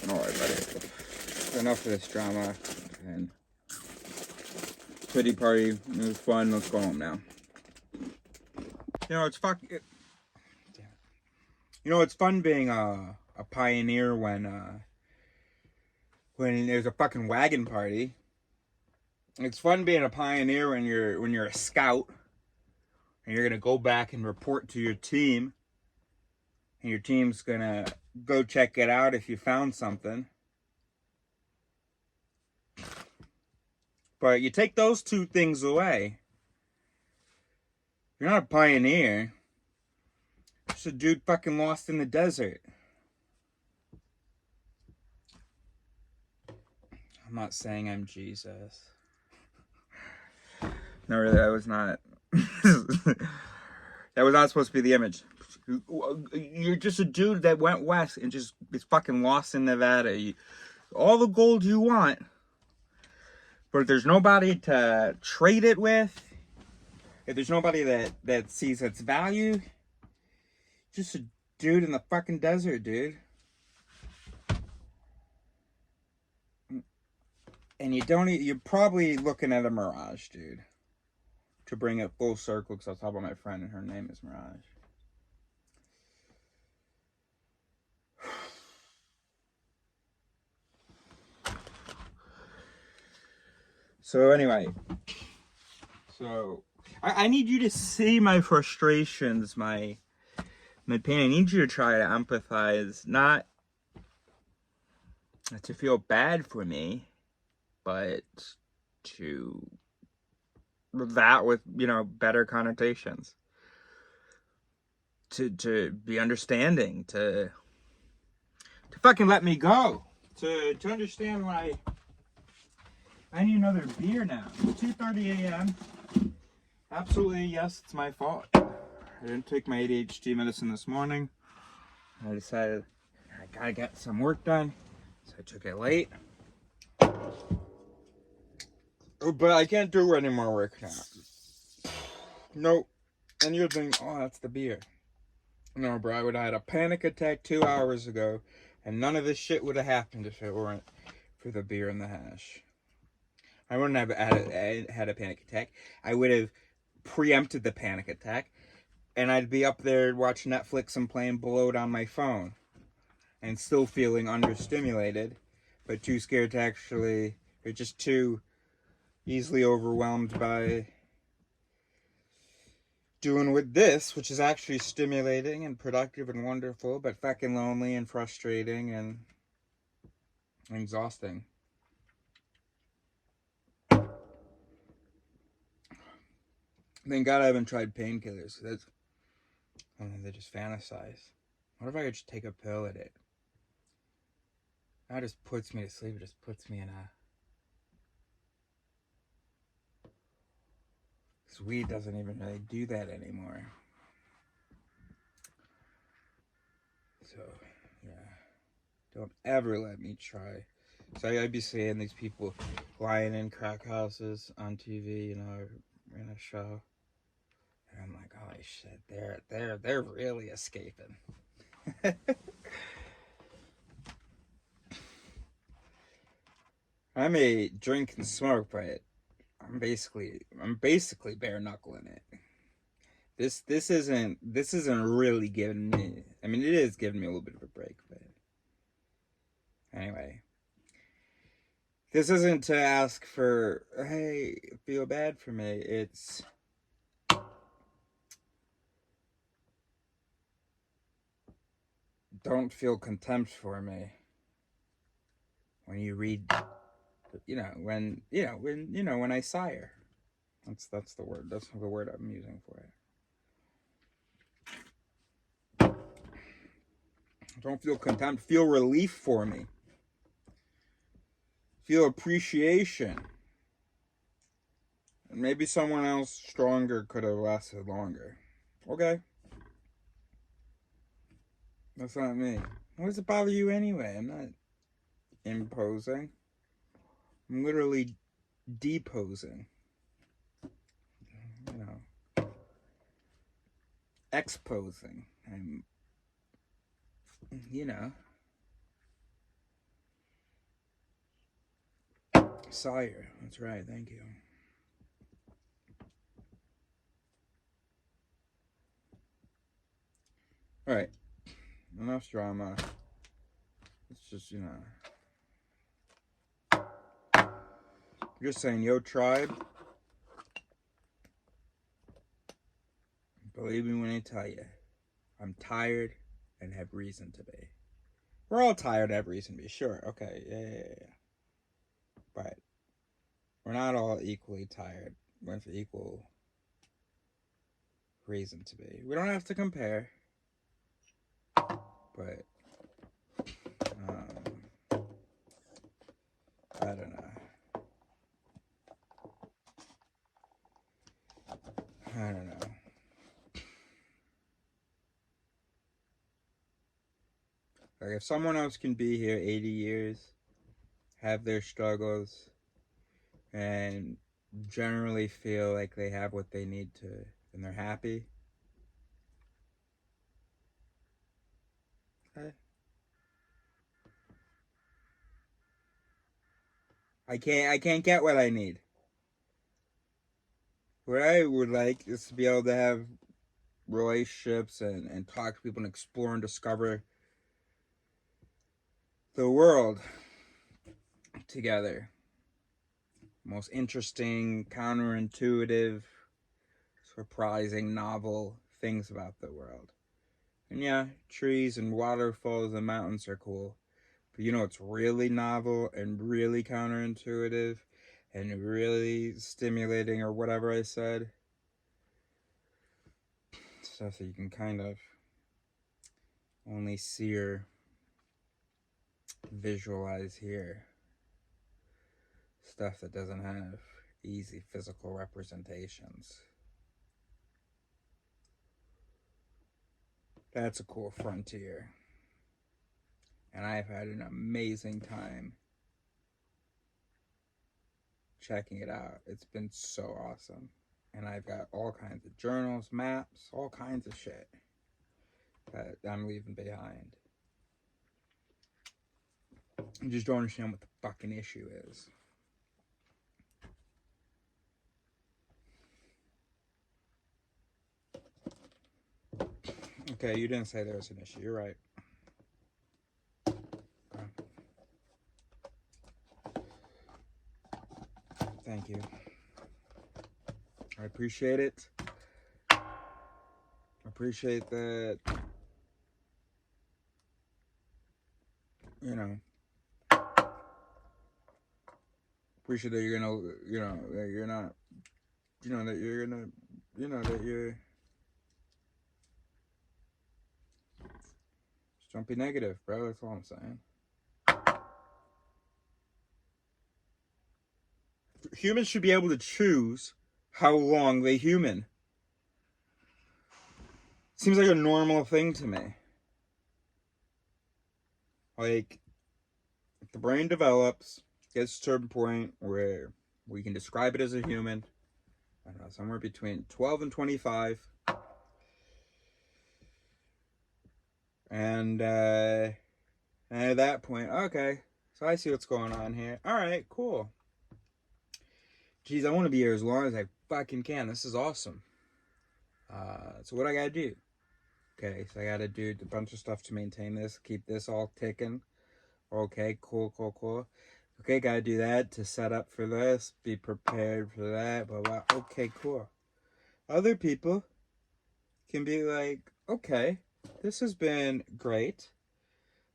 Alright, buddy. Enough of this drama and pity party. It was fun. Let's go home now. It's it's fun being a pioneer when there's a fucking wagon party. It's fun being a pioneer when you're a scout and you're gonna go back and report to your team, and your team's gonna go check it out if you found something. But you take those two things away, you're not a pioneer. You're just a dude fucking lost in the desert. I'm not saying I'm Jesus. No, really, that was not. That was not supposed to be the image. You're just a dude that went west and just is fucking lost in Nevada. All the gold you want, but if there's nobody to trade it with, if there's nobody that sees its value, just a dude in the fucking desert, dude. And you're probably looking at a mirage, dude. To bring it full circle, because I was talking about my friend and her name is Mirage. So anyway, I need you to see my frustrations, my pain. I need you to try to empathize, not to feel bad for me, but to that with better connotations. To be understanding, to fucking let me go, to understand why I need another beer now. It's 2:30 a.m. Absolutely, yes, it's my fault. I didn't take my ADHD medicine this morning. I decided I gotta get some work done, so I took it late. But I can't do any more work now. Nope. And you're thinking, oh, that's the beer. No, bro, I would have had a panic attack 2 hours ago, and none of this shit would have happened if it weren't for the beer and the hash. I wouldn't have had a panic attack. I would have preempted the panic attack, and I'd be up there watching Netflix and playing Bloat on my phone, and still feeling understimulated, but too scared to actually, or just too easily overwhelmed by doing with this, which is actually stimulating and productive and wonderful, but fucking lonely and frustrating and exhausting. Thank God I haven't tried painkillers. They just fantasize. What if I could just take a pill at it? That just puts me to sleep. It just puts me in a... Because weed doesn't even really do that anymore. So, yeah. Don't ever let me try. So I'd be seeing these people lying in crack houses on TV, in a show. And I'm like, holy shit, they're really escaping. I may drink and smoke, but I'm basically bare knuckling it. This isn't really giving me. I mean, it is giving me a little bit of a break, but anyway, this isn't to ask for, hey, feel bad for me. It's don't feel contempt for me when you read, when I sire. That's the word. That's the word I'm using for it. Don't feel contempt. Feel relief for me. Feel appreciation. And maybe someone else stronger could have lasted longer. Okay. That's not me. Why does it bother you anyway? I'm not imposing. I'm literally deposing. You know. Exposing. I'm, you know. Sire. That's right. Thank you. Alright. Enough drama. It's just, you know. You're saying, yo, tribe. Believe me when I tell you, I'm tired and have reason to be. We're all tired and have reason to be. Sure. Okay. Yeah. But we're not all equally tired with equal reason to be. We don't have to compare. But I don't know. I don't know. Like, if someone else can be here 80 years, have their struggles, and generally feel like they have what they need to, and they're happy, okay. I can't get what I need. What I would like is to be able to have relationships and talk to people and explore and discover the world together. Most interesting, counterintuitive, surprising, novel things about the world. And yeah, trees and waterfalls and mountains are cool. But you know what's really novel and really counterintuitive and really stimulating, or whatever I said? Stuff that you can kind of only see or visualize here. Stuff that doesn't have easy physical representations. That's a cool frontier. And I've had an amazing time checking it out. It's been so awesome. And I've got all kinds of journals, maps, all kinds of shit that I'm leaving behind. I just don't understand what the fucking issue is. Okay, you didn't say there was an issue. You're right. Okay. Thank you. I appreciate it. I appreciate that, you know, appreciate that you're gonna, you know, that you're not, you know, that you're gonna, you know, that you're, just don't be negative, bro. That's all I'm saying. Humans should be able to choose how long they human. Seems like a normal thing to me. Like, if the brain develops, gets to a certain point where we can describe it as a human, I don't know, somewhere between 12 and 25. And at that point, okay, so I see what's going on here. All right, cool. Geez, I want to be here as long as I fucking can. This is awesome. So what I gotta do? Okay, so I gotta do a bunch of stuff to maintain this, keep this all ticking. Okay, cool. Okay, gotta do that to set up for this, be prepared for that, blah, blah. Okay, cool. Other people can be like, okay, this has been great.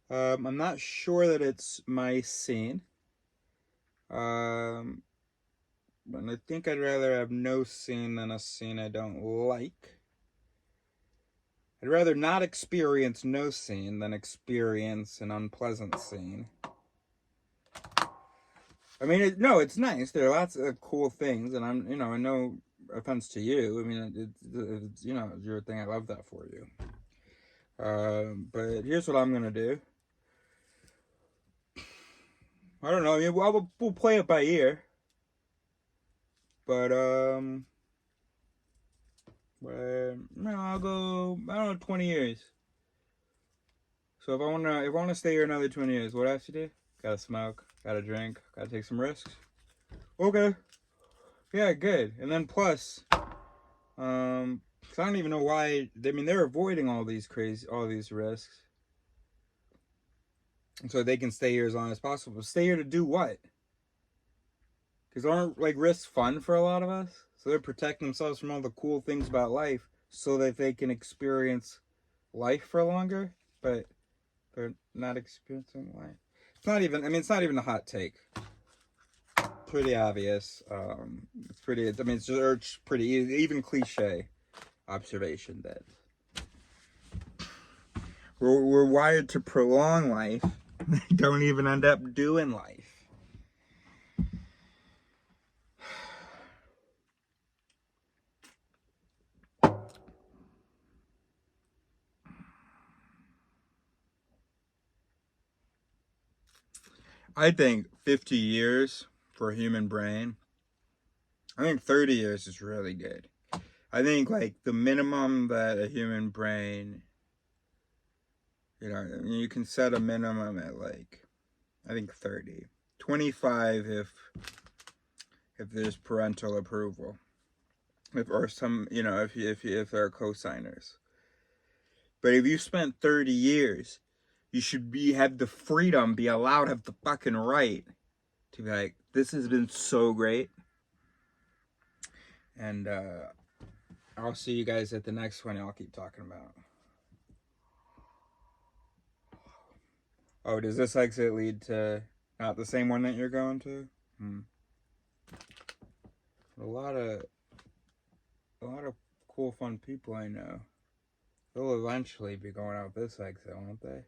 I'm not sure that it's my scene. And I think I'd rather have no scene than a scene I don't like. I'd rather not experience no scene than experience an unpleasant scene. I mean, no, it's nice. There are lots of cool things, and I'm, no offense to you. I mean, it's your thing. I love that for you. But here's what I'm gonna do. I don't know. I mean, we'll play it by ear. But I'll go. I don't know, 20 years. So if I wanna stay here another 20 years, what I have to do? Gotta smoke. Gotta drink. Gotta take some risks. Okay. Yeah, good. And then plus, cause I don't even know why. I mean, they're avoiding all these risks, and so they can stay here as long as possible. Stay here to do what? Because aren't like risks fun for a lot of us? So they're protecting themselves from all the cool things about life, so that they can experience life for longer. But they're not experiencing life. It's not even. I mean, it's not even a hot take. Pretty obvious. It's pretty. I mean, it's pretty even cliche observation that we're wired to prolong life. Don't even end up doing life. I think 50 years for a human brain. I think 30 years is really good. I think like the minimum that a human brain, you can set a minimum at like, I think 30. 25 if there's parental approval. If there are co-signers. But if you spent 30 years, you should have the freedom, be allowed, have the fucking right to be like, this has been so great. And I'll see you guys at the next one. I'll keep talking about. Oh, does this exit lead to not the same one that you're going to? A lot of cool, fun people I know. They'll eventually be going out this exit, won't they?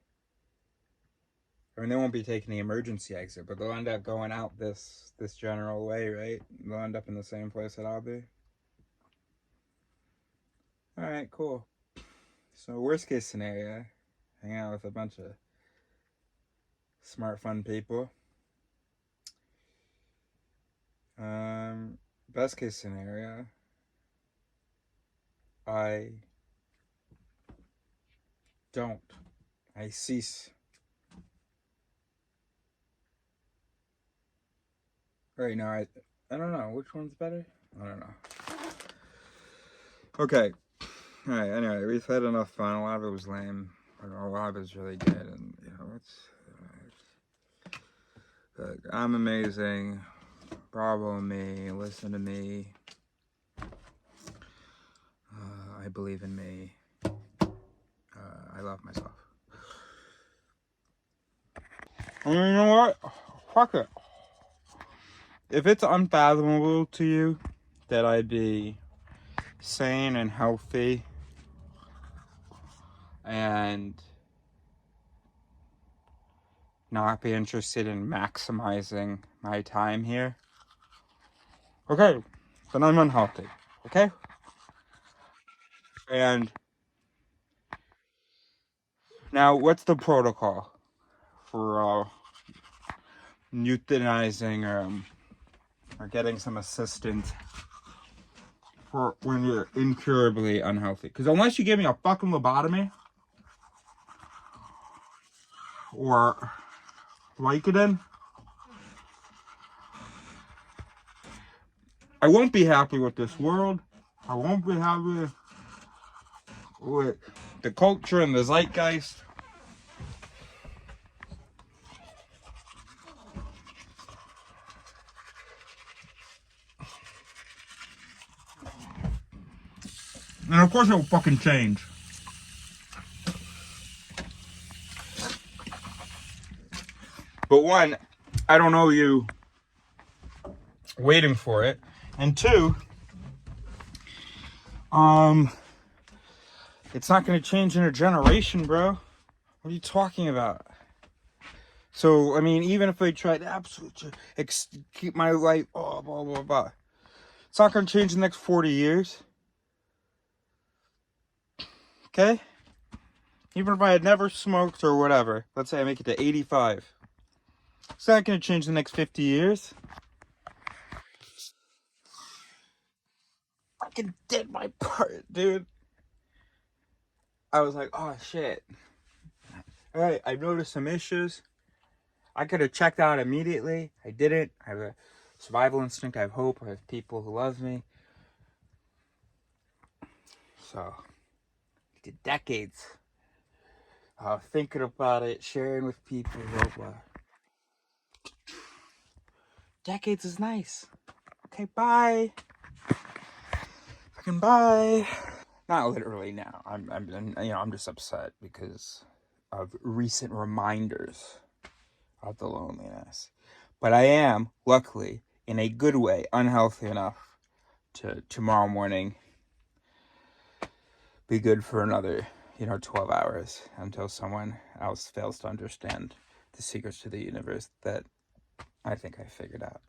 I mean, they won't be taking the emergency exit, but they'll end up going out this general way, right? They'll end up in the same place that I'll be. Alright, cool. So worst case scenario, hang out with a bunch of smart, fun people. Best case scenario, I cease. Right now, I don't know. Which one's better? I don't know. Okay. Alright, anyway, we've had enough fun. A lot of it was lame. But a lot of it was really good. And, I'm amazing. Bravo me. Listen to me. I believe in me. I love myself. And you know what? Fuck it. If it's unfathomable to you that I'd be sane and healthy and not be interested in maximizing my time here, okay, then I'm unhealthy, okay? And now, what's the protocol for euthanizing or getting some assistance for when you're incurably unhealthy? Because unless you give me a fucking lobotomy or Vicodin, I won't be happy with this world. I won't be happy with the culture and the zeitgeist. And of course it will fucking change. But one, I don't know you waiting for it. And two, It's not going to change in a generation, bro. What are you talking about? So, I mean, even if I tried to absolutely keep my life, blah, blah, blah, blah, it's not going to change in the next 40 years. Okay? Even if I had never smoked or whatever, let's say I make it to 85. It's not going to change in the next 50 years. I fucking did my part, dude. I was like, oh, shit. All right, I've noticed some issues. I could have checked out immediately. I didn't. I have a survival instinct. I have hope. I have people who love me. So, did decades thinking about it, sharing with people. Blah, blah. Decades is nice. Okay, bye. Fucking bye. Not literally now. I'm just upset because of recent reminders of the loneliness. But I am, luckily, in a good way, unhealthy enough to tomorrow morning be good for another, 12 hours until someone else fails to understand the secrets to the universe that I think I figured out.